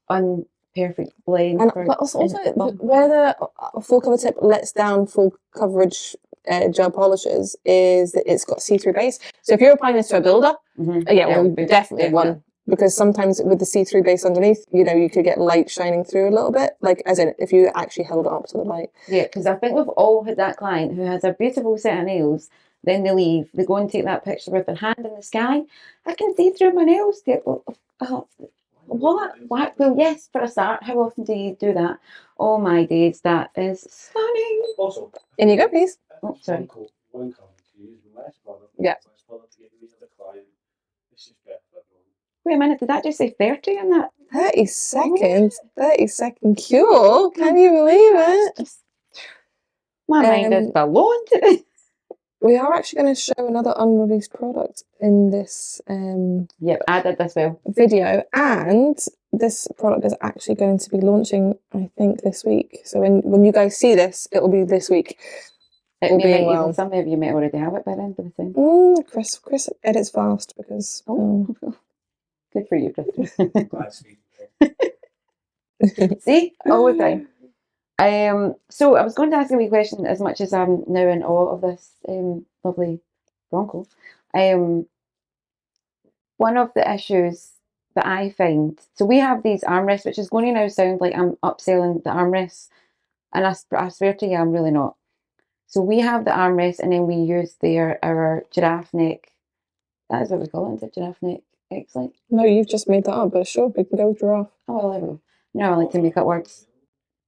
unperfect blend. But also where the full cover tip lets down full coverage gel polishes is that it's got see-through base. So if you're applying this to a builder, definitely one. Because sometimes with the see-through base underneath, you could get light shining through a little bit, like as in if you actually held it up to the light. Yeah, because I think we've all had that client who has a beautiful set of nails, then they leave, they go and take that picture with their hand in the sky. I can see through my nails. What? Well, yes, for a start. How often do you do that? Oh my days, that is stunning. Also, In you go, please. Oh, sorry. One coat to use less product. Yeah. Less product to get rid of the client. This is better for everyone. Wait a minute, did that just say 30 on that? 30 seconds. 30-second cure. Can you believe it? My mind is blown today. We are actually going to show another unreleased product in this Yep, I did this well. video, and this product is actually going to be launching, I think, this week. So when you guys see this, it will be this week. It All may being might well. even, some of you might already have it by then, by the time. Chris edits fast because Good for you, Chris. Last week. See, all the time. So I was going to ask you a wee question, as much as I'm now in awe of this lovely Bronco. One of the issues that I find, so we have these armrests, which is going to now sound like I'm upselling the armrests, and I swear to you, I'm really not. So we have the armrest, and then we use our giraffe neck. That is what we call it, the giraffe neck X-Link. No, you've just made that up, but sure, we can go with giraffe. Oh, well, there we go. No, I like to make up words.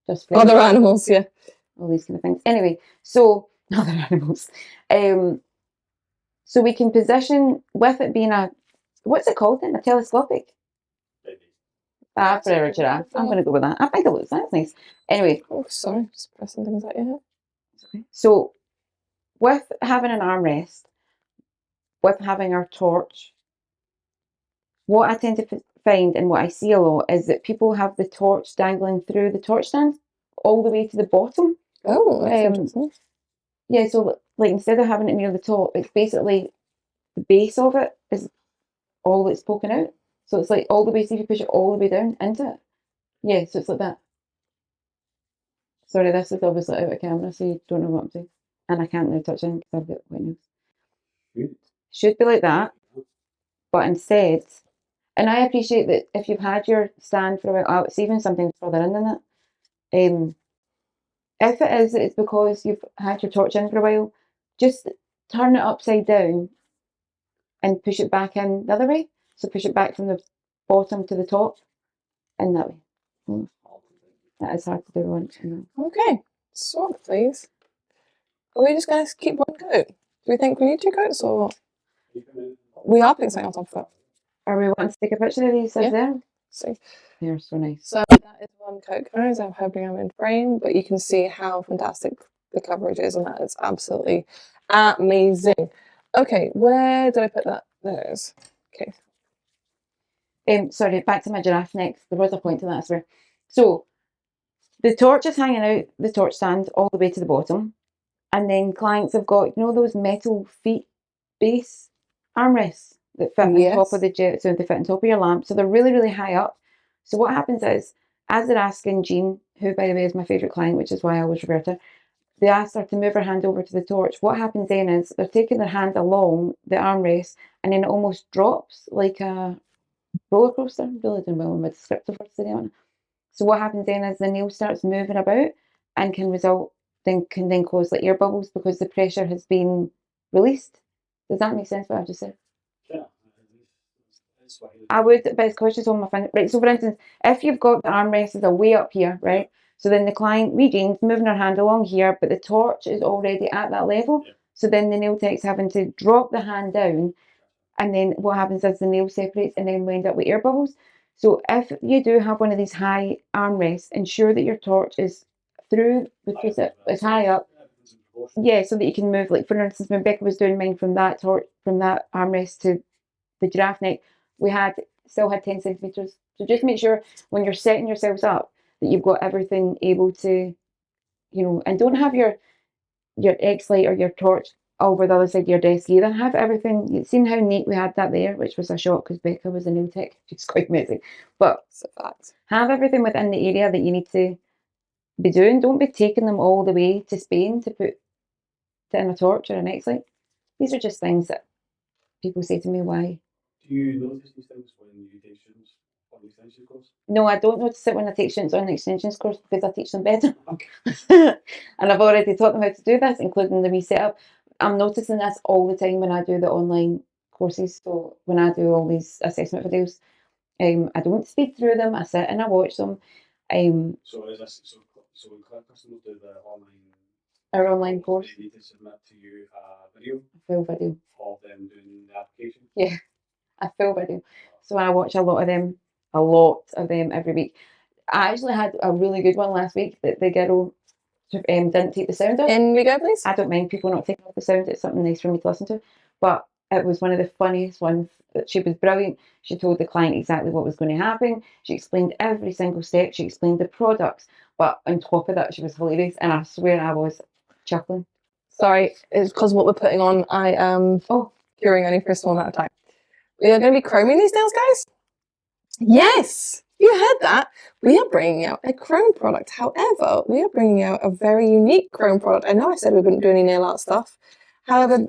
Just for Other animals, yeah. all these kind of things. Anyway, so other animals. So we can position, with it being what's it called then? A telescopic? For a giraffe. I'm going to go with that. I think it looks nice. Anyway. Oh, sorry, just pressing things out your head. So with having an armrest, with having our torch, what I tend to find and what I see a lot is that people have the torch dangling through the torch stand all the way to the bottom. Oh, that's interesting. Yeah, so like instead of having it near the top, it's basically the base of it is all that's poking out. So it's like all the way, see if you push it all the way down into it. Yeah, so it's like that. Sorry, this is obviously out of camera, so you don't know what I'm doing. And I can't now touch it because I've got white nails. Should be like that, but instead, and I appreciate that if you've had your stand for a while, it's even something further in than that. If it is, it's because you've had your torch in for a while, just turn it upside down and push it back in the other way. So push it back from the bottom to the top, and that way. That is hard to do once. Okay, swap, please. Are we just going to keep one coat? Do we think we need 2 coats, or what? We are putting something on top of it. Are we wanting to take a picture of these there? So They're so nice. So that is one coat, guys. I'm hoping I'm in frame, but you can see how fantastic the coverage is, and that is absolutely amazing. Okay, where did I put that? There it is. Okay. Sorry, back to my giraffe neck. There was a point to that, I swear. So the torch is hanging out the torch stand all the way to the bottom, and then clients have got, you know, those metal feet base armrests that fit on top of the jet, so they fit on top of your lamp. So they're really, really high up. So what happens is, as they're asking Jean, who by the way is my favourite client, which is why I always revert her, they ask her to move her hand over to the torch. What happens then is they're taking their hand along the armrest, and then it almost drops like a roller coaster. I'm really doing well with my descriptive words today, aren't I? So what happens then is the nail starts moving about and can then cause like air bubbles because the pressure has been released. Does that make sense what I've just said? Yeah. I would, but it's cautious on my finger. Right, so for instance, if you've got the armrest is way up here, right? So then the client, Jean's moving her hand along here, but the torch is already at that level. Yeah. So then the nail tech's having to drop the hand down, and then what happens is the nail separates and then we end up with air bubbles. So if you do have one of these high armrests, ensure that your torch is through, because it's high up. Yeah, so that you can move, like for instance, when Becca was doing mine from that armrest to the giraffe neck, we still had 10 centimeters. So just make sure when you're setting yourselves up that you've got everything able to, you know, and don't have your X light or your torch over the other side of your desk either. Have everything. You've seen how neat we had that there, which was a shock because Becca was a nail tech. She's quite messy. But have everything within the area that you need to be doing. Don't be taking them all the way to Spain to put in a torch or an X light. These are just things that people say to me, why? Do you notice these things when you take students on the extension course? No, I don't notice it when I take students on the extensions course because I teach them better. Okay. And I've already taught them how to do this, including the wee setup. I'm noticing this all the time when I do the online courses. So when I do all these assessment videos, I don't speed through them. I sit and I watch them. So is this so when customers do the our online course, they need to submit to you a video, a full video. Of them doing the application? Yeah, a full video. So I watch a lot of them every week. I actually had a really good one last week that the girl didn't take the sound off. In we go, please. I don't mind people not taking off the sound. It's something nice for me to listen to. But It was one of the funniest ones. She was brilliant. She told the client exactly what was going to happen. She explained every single step. She explained the products. But on top of that, she was hilarious. And I swear I was chuckling. Sorry, it's because what we're putting on, I am curing only for a small amount of time. We are going to be chroming these nails, guys. Yes, you heard that. We are bringing out a chrome product. However, we are bringing out a very unique chrome product. I know I said we wouldn't do any nail art stuff. However,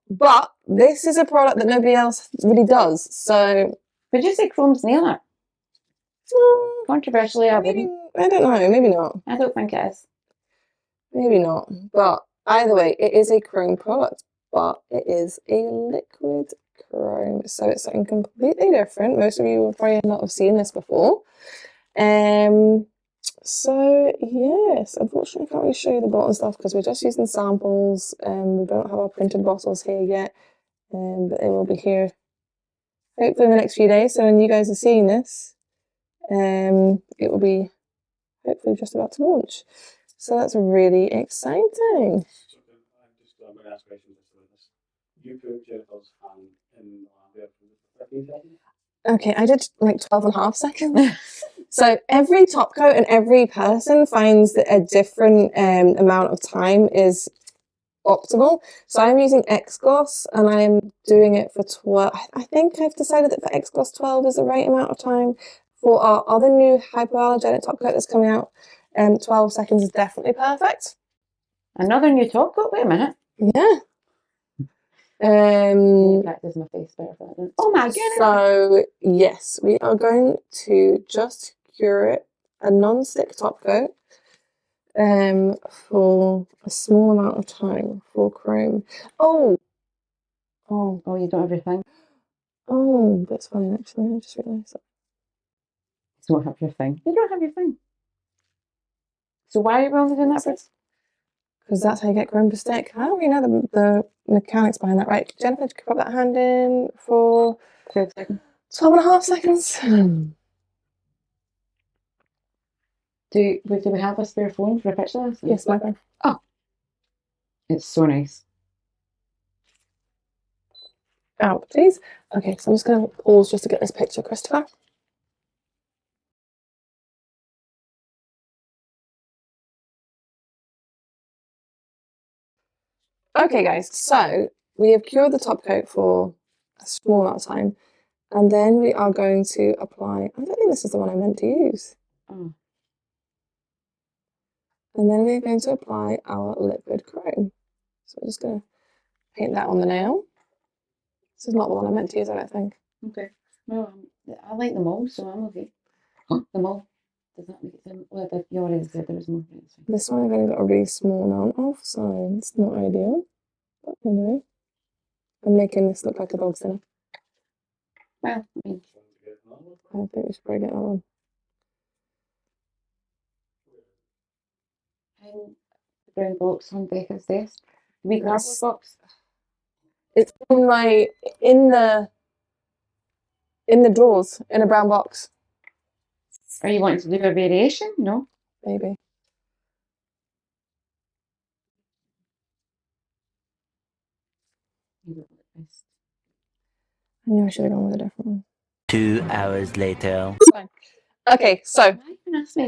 but this is a product that nobody else really does. So, would you say chrome's nail art? Controversially, I wouldn't. I don't know. Maybe not. I don't think it is. Maybe not. But either way, it is a chrome product, but it is a liquid chrome. So it's something completely different. Most of you will probably not have seen this before. So yes, unfortunately I can't really show you the bottle stuff because we're just using samples. We don't have our printed bottles here yet, but they will be here hopefully in the next few days. So when you guys are seeing this, it will be hopefully just about to launch. So that's really exciting. I'm going to ask questions about this. You put Jennifer's hand in there for 15 seconds? Okay, I did like 12.5 seconds. So every top coat and every person finds that a different amount of time is optimal. So I'm using X-Gloss and I'm doing it for 12. I think I've decided that for X-Gloss 12 is the right amount of time. For our other new hypoallergenic top coat that's coming out, 12 seconds is definitely perfect. Another new top coat? Wait a minute. Yeah. Practice my face better for that. Oh my goodness. So yes, we are going to just cure it a non-stick top coat for a small amount of time for chrome. Oh, you don't have your thing? Oh, that's fine actually. I just realised that. You don't have your thing. You don't have your thing. So why are you only doing that for? Because that's how you get chrome to stick. I don't really know the mechanics behind that. Right, Jennifer, could you pop that hand in for 12 seconds. 12.5 seconds. Do we have a spare phone for a picture of this? Yes, my phone. Oh. It's so nice. Out, please. Okay, so I'm just going to pause just to get this picture, Christopher. Okay, guys, so we have cured the top coat for a small amount of time, and then we are going to apply. I don't think this is the one I meant to use. Oh. And then we're going to apply our liquid chrome. So I'm just going to paint that on the nail. This is not the one I meant to use, I don't think. Okay. Well, I like them all, so I'm okay. Them all. Does that make it sound? Well, you already said there was more. This one I've only got a really small amount of, so it's not ideal. But anyway, I'm making this look like a dog's dinner. Well, I mean, I think we should probably get that one. the brown box on Becca's desk. The wee cardboard box. It's in the drawers in a brown box. Are you wanting to do a variation? No. Maybe. I knew I should have gone with a different one. 2 hours later. Okay, so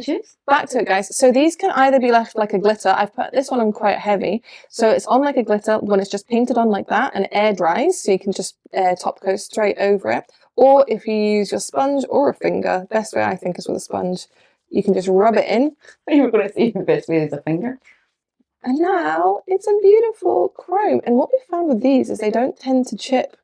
Choose. back to it, guys. So these can either be left like a glitter. I've put this one on quite heavy. So it's on like a glitter when it's just painted on like that and air dries. So you can just top coat straight over it. Or if you use your sponge or a finger, best way I think is with a sponge. You can just rub it in. You were going to say the best way is a finger. And now it's a beautiful chrome. And what we found with these is they don't tend to chip.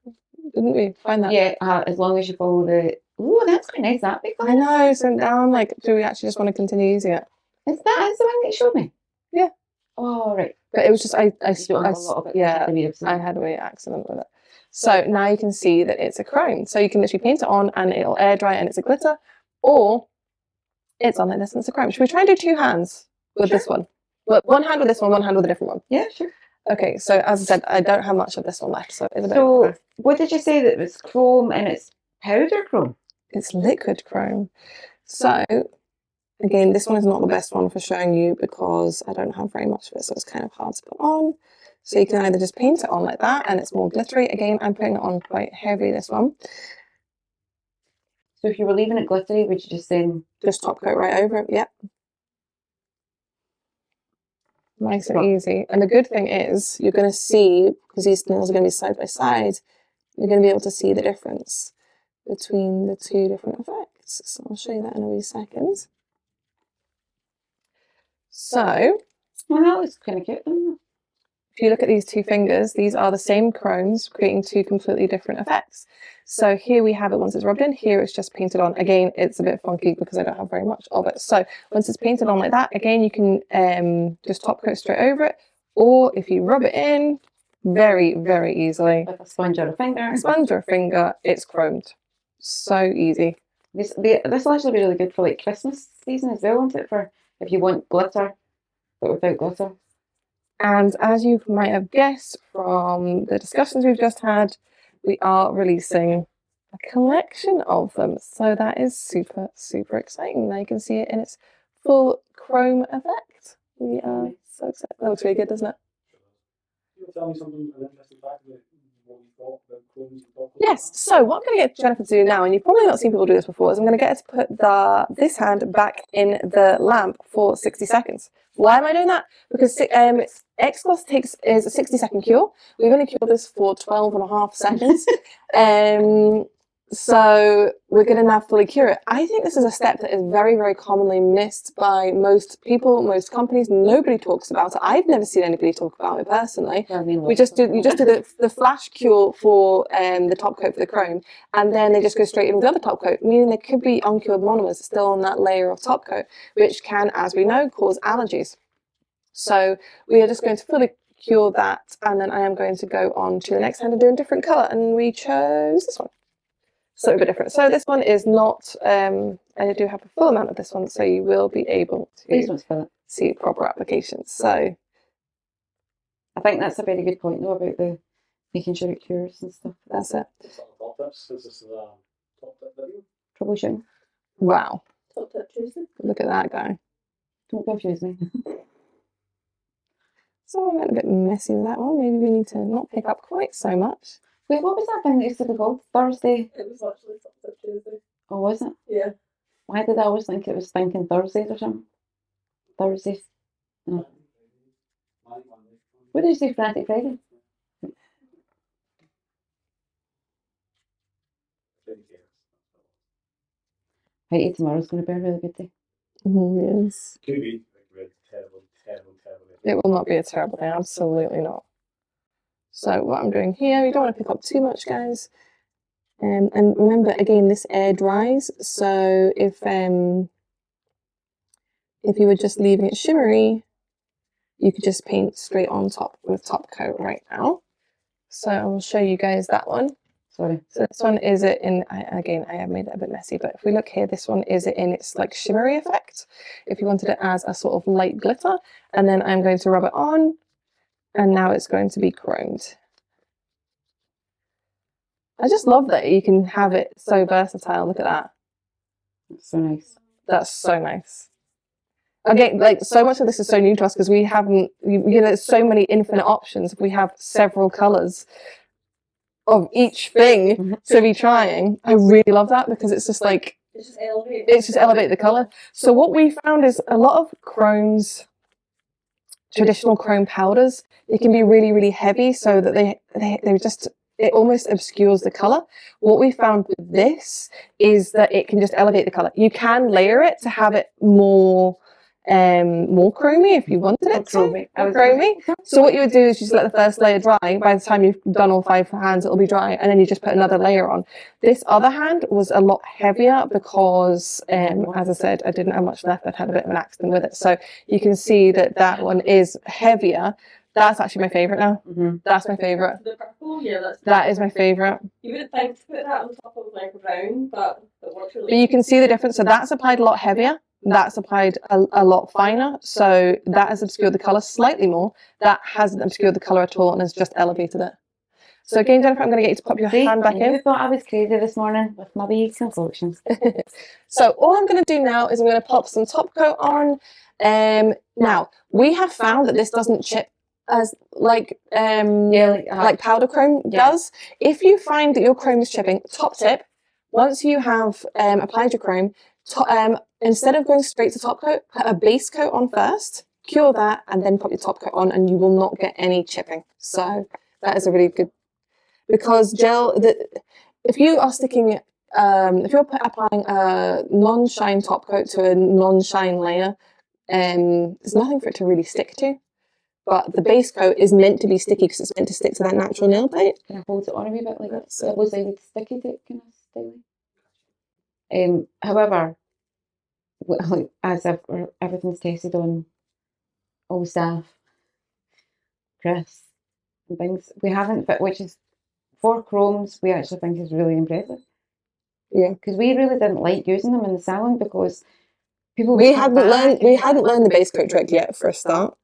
Didn't we find that? Yeah, as long as you follow the... Oh, that's quite nice, that big one. I know, so now I'm like, do we actually just want to continue using it? Is that the one that you showed me? Yeah. Oh, right. But it was just, I don't have a lot of it. yeah, I had a wee accident with it. So now you can see that it's a chrome. So you can literally paint it on and it'll air dry and it's a glitter, or it's on like this and it's a chrome. Should we try and do 2 hands with this one? Well, 1 hand with this one hand with a different one. Yeah, sure. Okay, so as I said, I don't have much of this one left, so it's a bit. So, what did you say that it was chrome and it's powder chrome? It's liquid chrome. So, again, this one is not the best one for showing you because I don't have very much of it, so it's kind of hard to put on. So you can either just paint it on like that and it's more glittery. Again, I'm putting it on quite heavy, this one. So if you were leaving it glittery, would you just then... Just top coat right over it, yep. Nice and easy. And the good thing is, you're going to see, because these nails are going to be side by side, you're going to be able to see the difference between the two different effects. So I'll show you that in a wee second. So, Well, that looks kind of cute, doesn't it? if you look at these two fingers, these are the same chromes, creating two completely different effects. So here we have it once it's rubbed in, here it's just painted on. Again, it's a bit funky because I don't have very much of it. So once it's painted on like that, again, you can just top coat straight over it. Or if you rub it in, very, very easily. With a sponge or a finger. A sponge or a finger, it's chromed. So easy. This will actually be really good for like Christmas season as well, won't it? For if you want glitter, but without glitter. And as you might have guessed from the discussions we've just had, we are releasing a collection of them. So that is super, super exciting. Now you can see it in its full chrome effect. We are so excited. That looks really good, doesn't it? Can you tell me something, an interesting fact about what you thought about chromes and top coats? Yes, so what I'm going to get Jennifer to do now, and you've probably not seen people do this before, is I'm going to get her to put this hand back in the lamp for 60 seconds. Why am I doing that? Because Xtensions is a 60-second cure. We've only cured this for 12.5 seconds. So we're going to now fully cure it. I think this is a step that is very, very commonly missed by most people, most companies. Nobody talks about it. I've never seen anybody talk about it personally. You just do the flash cure for the top coat for the chrome, and then they just go straight in with the other top coat, meaning there could be uncured monomers still on that layer of top coat, which can, as we know, cause allergies. So we are just going to fully cure that, and then I am going to go on to the next hand and do a different colour, and we chose this one. So a bit different. So this one is not, I do have a full amount of this one, so you will be able to see proper applications. So I think that's a very good point though about the making sure it cures and stuff. That's it. Top tips, this is the top tip video. Troubleshooting. Wow. Top tip Tuesday. Look at that guy. Don't confuse me. So I went a bit messy with that one. Maybe we need to not pick up quite so much. Wait, what was that thing that used to be called? Thursday? It was actually Top Tip Tuesday. Oh, was it? Yeah. Why did I always think it was thinking Thursdays or something? Thursdays. No. What did you say, Frantic Friday? Right, tomorrow's going to be a really good day. Yes. Could be like terrible. It will not be a terrible day, absolutely not. So what I'm doing here, you don't want to pick up too much, guys. And remember, again, this air dries. So if you were just leaving it shimmery, you could just paint straight on top with top coat right now. So I'll show you guys that one. Sorry. So this one is it in, again, I have made it a bit messy, but if we look here, this one is it in its like shimmery effect. If you wanted it as a sort of light glitter, and then I'm going to rub it on, and now it's going to be chromed. I just love that you can have it so versatile. Look at that. That's so nice. That's so nice. Again, like so much of this is so new to us because we haven't, you know, there's so many infinite options. We have several colours of each thing to be trying. I really love that because it's just like, It's just elevated. it's just elevate the colour. So what we found is a lot of chromes, traditional chrome powders, they can be really, really heavy so that they just, it almost obscures the colour. What we found with this is that it can just elevate the colour. You can layer it to have it more chromy if you wanted it chromy. So what you would do is you just let the first layer dry. By the time you've done all 5 hands, it'll be dry, and then you just put another layer on. This other hand was a lot heavier because, as I said, I didn't have much left. I'd had a bit of an accident with it. So you can see that that one is heavier. That's actually my favourite now. That's my favourite. The purple, yeah, That is my favourite. You would think to put that on top of like a brown, but it works really. But you can see the difference. So that's applied a lot heavier. That's applied a lot finer. So that has obscured the colour slightly more. That hasn't obscured the colour at all and has just elevated it. So again, Jennifer, I'm going to get you to pop your hand back in. You thought I was crazy this morning with my wee concoctions. So all I'm going to do now is I'm going to pop some top coat on. Now, we have found that this doesn't chip as like like powder chrome Yeah. does. If you find that your chrome is chipping, top tip: once you have applied your chrome, instead of going straight to top coat, put a base coat on first, cure that, and then put your top coat on, and you will not get any chipping. So that is a really good, because if you are sticking, if you're applying a non-shine top coat to a non-shine layer, there's nothing for it to really stick to. But the base coat is meant to be sticky because it's meant to stick to that natural nail bite. Can I hold it on a wee bit like that? That's So it it. looks like it's sticky to kind of style. However, as everything's tested on all staff, Chris, and things, we haven't, but which is for chromes, we actually think is really impressive. Yeah. Because we really didn't like using them in the salon because people We would come back hadn't learned the base coat trick yet for a start.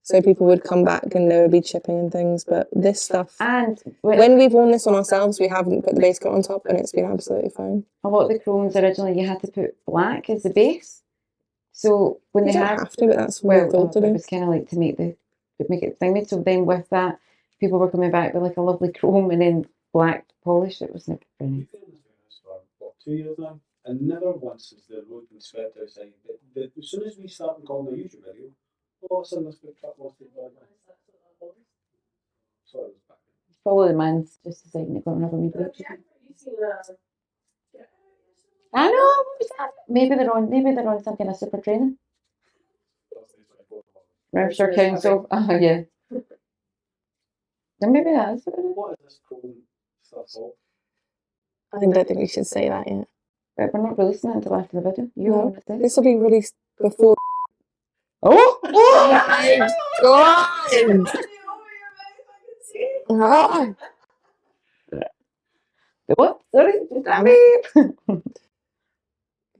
So people would come back and there would be chipping and things. But this stuff, and when we've worn this on ourselves, we haven't put the base coat on top, and it's been absolutely fine. a lot of the chromes originally you had to put black as the base. So when You they don't had, have to, but that's what we're told to it do. was kind of like to make it thingy. So then with that, people were coming back with like a lovely chrome and then black polish. It was like brilliant. We've been doing this for what, 2 years now, and never once has the road been swept outside. But as soon as we start recording a YouTube video, all of a sudden this big truck wants to go by. Sorry, it was back. It's probably the man's just deciding to go and have a wee break. I know. What was that? Maybe they're on some kind of super training. Register Council. Oh yeah. Then maybe that's what it is. What is this chrome stuff called? I don't think we should say that yet. But we're not releasing it until after the video. You No. want to say? This will be released before. Oh! my god! Ah. What? Sorry. Damn it.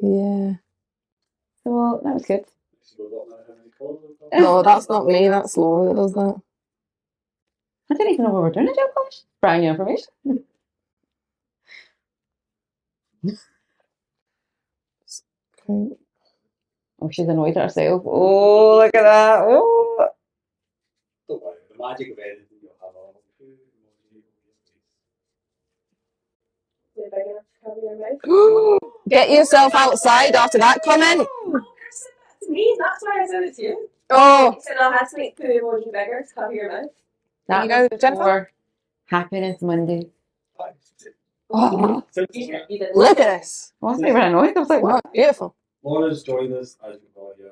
Yeah. So that was good. No, that's not me. That's Laura that does that. I didn't even know we were doing a gel polish. Brand new information. Okay. Oh, she's annoyed at herself. Oh, look at that. Oh. Don't worry, the magic of editing, you'll have all of the Is it big enough to cover your mouth? Get yourself outside after that comment. That's me. That's why I said it to you. Oh, You said I had to make the emoji bigger to cover your mouth. That you go, was Jennifer. before Happiness Monday. oh, You didn't look at this. I wasn't even annoyed. I was like, what? Wow, beautiful. Laura's joined us, as you can probably hear.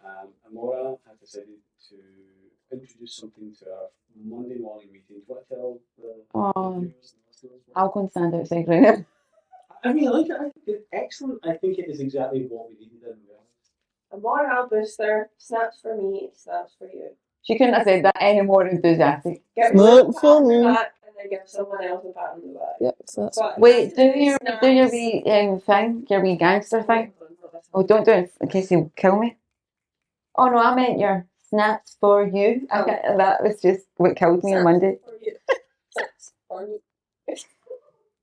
And Laura has decided to introduce something to our Monday morning meeting. Do you want to tell the Oh, viewers and listeners? I'll go and stand outside right now. I mean, I like it. I think it's excellent. I think it is exactly what we needed in reality. A morale booster. Snaps for me. Snaps for you. She couldn't have said that any more enthusiastic. Give Look yourself a for pat on the me. back and then give someone else a pat on the back. Yep, so that's But Wait, do snaps. your wee thing, your wee gangster thing. Oh, don't do it in case he'll kill me. Oh no, I meant your snaps for you. Oh. That was just what killed me on Monday. For you. Snaps for me.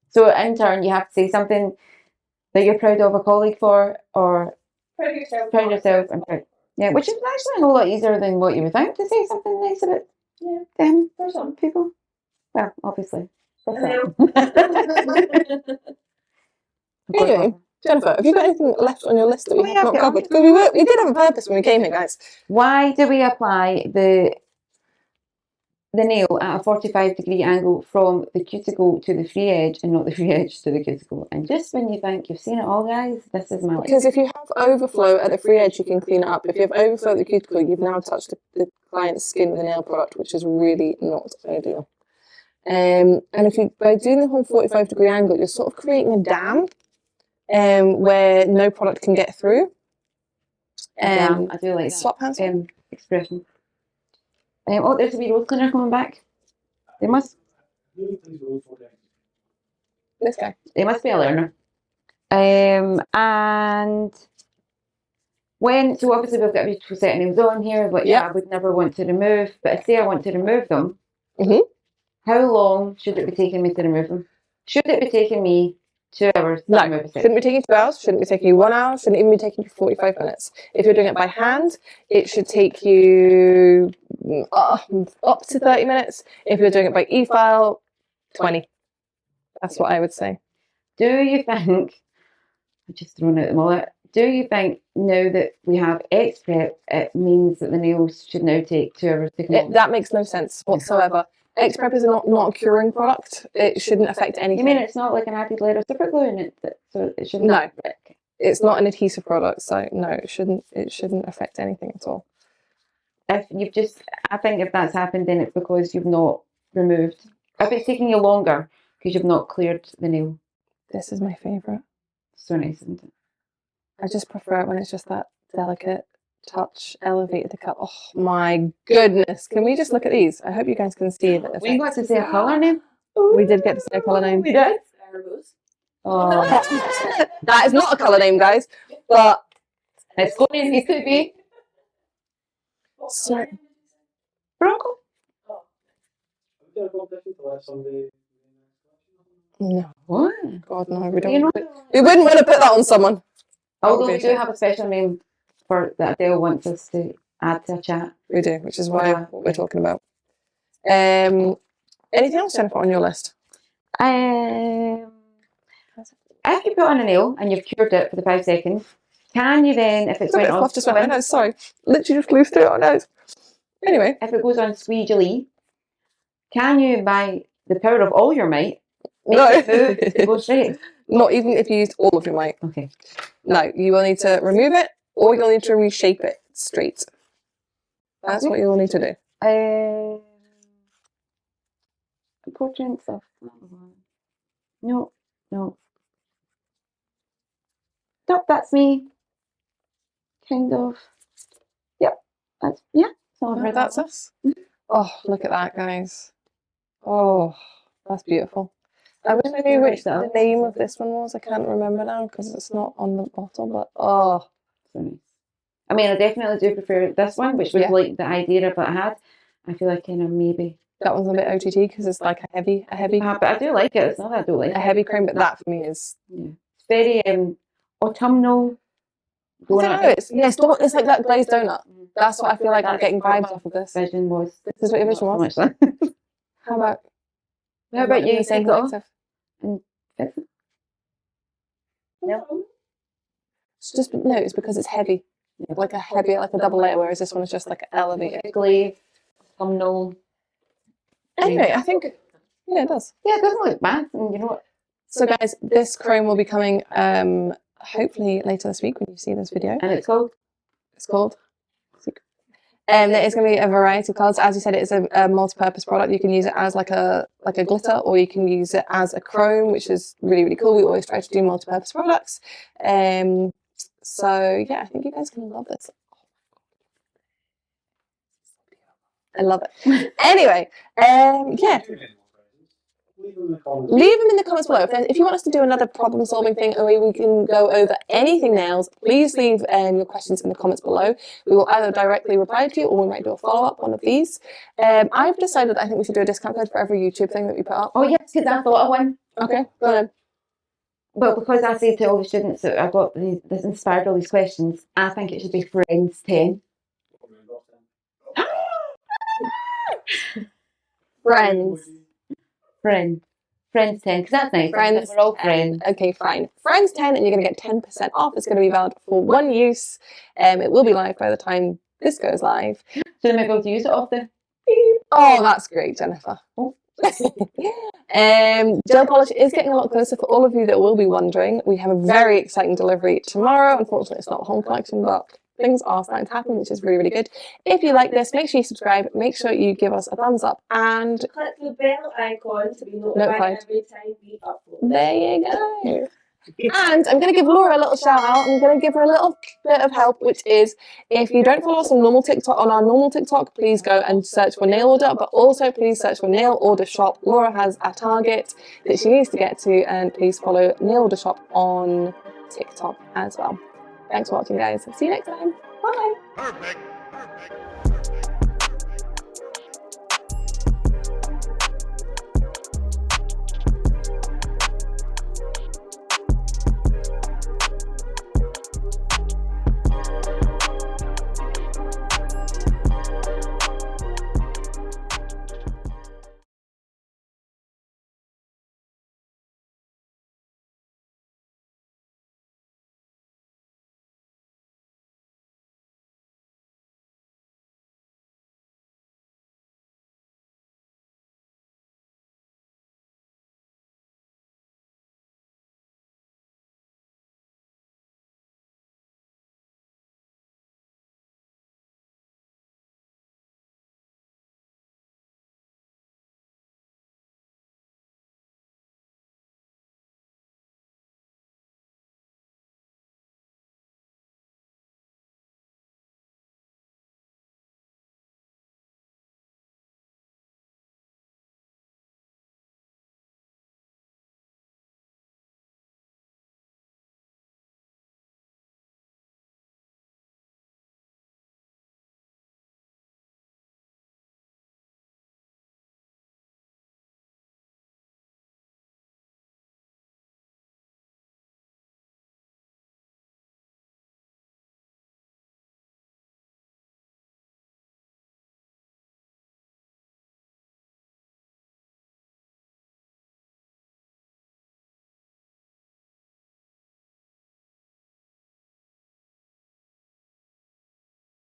So in turn, you have to say something that you're proud of a colleague for, or Proud of yourself. proud of yourself and proud. Yeah, which is actually a whole lot easier than what you would think to say something nice about Yeah. them For some. people. Well, obviously. For Hello. some. Anyway, Jennifer, have you got anything left on your list that we Oh, have yeah, not okay. covered? Because we did have a purpose when we came here, guys. Why do we apply the nail at a 45-degree angle from the cuticle to the free edge and not the free edge to the cuticle? And just when you think you've seen it all, guys, this is my life. Because if you have overflow at the free edge, you can clean it up. If you have overflow at the cuticle, you've now touched the client's skin with a nail product, which is really not ideal. And if you, by doing the whole 45-degree angle, you're sort of creating a dam where no product can get through. Damn, I do like that Swap hands. expression. Oh, there's a wee road cleaner coming back. They must This guy. be a learner. And when, so obviously we've got a beautiful set of nails on here, but yeah, I would never want to remove, but say I want to remove them, Mhm. how long should it be taking me to remove them? Should it be taking me 2 hours. No, that movie set. shouldn't be taking 2 hours, shouldn't be taking you 1 hour, shouldn't even be taking you 45 minutes. If you're doing it by hand, it should take you up to 30 minutes. If you're doing it by e-file, 20. That's what I would say. Do you think, I'm just throwing out the mullet, do you think now that we have Xprep, it means that the nails should now take 2 hours to come off? That makes no sense whatsoever. Xprep is not a curing product. It shouldn't affect anything. You mean it's not like an added layer of super glue in it, so it shouldn't? No. It's not an adhesive product, so no, it shouldn't affect anything at all. If you've just, I think if that's happened, then it's because you've not removed. If it's taking you longer because you've not cleared the nail. This is my favourite. So nice, isn't it? I just prefer it when it's just that delicate touch, elevated the cut. Oh my goodness! Can we just look at these? I hope you guys can see the We got effect. to say a colour name. We did get to say a colour name. We did. Oh, That is not a colour name, guys. But it's going in. It could be so, Bronco. Have you done a competition to let somebody? no, What? God no, we don't. You know, We wouldn't want to put that on someone. although we do have a special name for that Adele wants us to add to a chat. We do, which is why what we're talking about. Anything else, Jennifer, on your list? If you put on a nail and you've cured it for the 5 seconds, can you then, if it's Sorry, went on, fluff just went. No, sorry, literally just flew through our nose. Anyway, if it goes on squeegee, can you, by the power of all your might, make no, it move to go straight? not even if you used all of your might. Okay. No, you will need to remove it, or you'll need to reshape it straight. That's what you will need to do. Portraits of no. Nope, that's me. Kind of. Yep. That's Oh, that's us. Oh, look at that, guys. Oh, that's beautiful. I wish I knew which the name of this one was. I can't remember now because it's not on the bottle, but oh. So nice. I mean, I definitely do prefer this one, which was Yeah. like the idea of it I had. I feel like kind of maybe. That one's a bit OTT because it's like a heavy But I do like it. It's not that I don't like it. cream, but that for me is. Yeah. It's very autumnal. I don't know. It's like that glazed donut. That's what I feel like I'm getting vibes off of this. Vision was. This is what your vision Not was. so much that. How about you? the same Take it off collective? and fix it? No. It's because it's heavy, like a double layer, whereas this one is just like elevated. Glaze, autumnal. Anyway, I think it does. Yeah, it doesn't look bad. And you know what? So guys, this chrome will be coming hopefully later this week when you see this video. And it's called. It's called. There is going to be a variety of colours. As you said, it is a multi-purpose product. You can use it as like a glitter, or you can use it as a chrome, which is really, really cool. We always try to do multi-purpose products. So yeah, I think you guys are going to love this. I love it. Anyway, yeah. Leave them in the comments below. If you want us to do another problem-solving thing, or we can go over anything nails, please leave your questions in the comments below. We will either directly reply to you, or we might do a follow-up one of these. I've decided I think we should do a discount code for every YouTube thing that we put up. Oh yes, because I thought of one. Okay, go ahead. Well, because I say to all the students that I've got this inspired all these questions, I think it should be Friends 10. Friends 10, because that's nice. Friends, We're all friends. Okay, fine. Friends 10, and you're going to get 10% off. It's going to be valid for one use. It will be live by the time this goes live. So they might be able to use it off the. Oh, that's great, Jennifer. Gel polish is getting a lot closer. For all of you that will be wondering, we have a very exciting delivery tomorrow. Unfortunately, it's not the home collection, but things are starting to happen, which is really, really good. If you like this, make sure you subscribe, make sure you give us a thumbs up, and Click the bell icon to be notified every time we upload. there you go. And I'm going to give Laura a little shout out. I'm going to give her a little bit of help, which is if you don't follow us on our normal TikTok, please go and search for Nail Order, but also please search for Nail Order Shop. Laura has a target that she needs to get to, and please follow Nail Order Shop on TikTok as well. Thanks for watching, guys. See you next time. Bye. Perfect.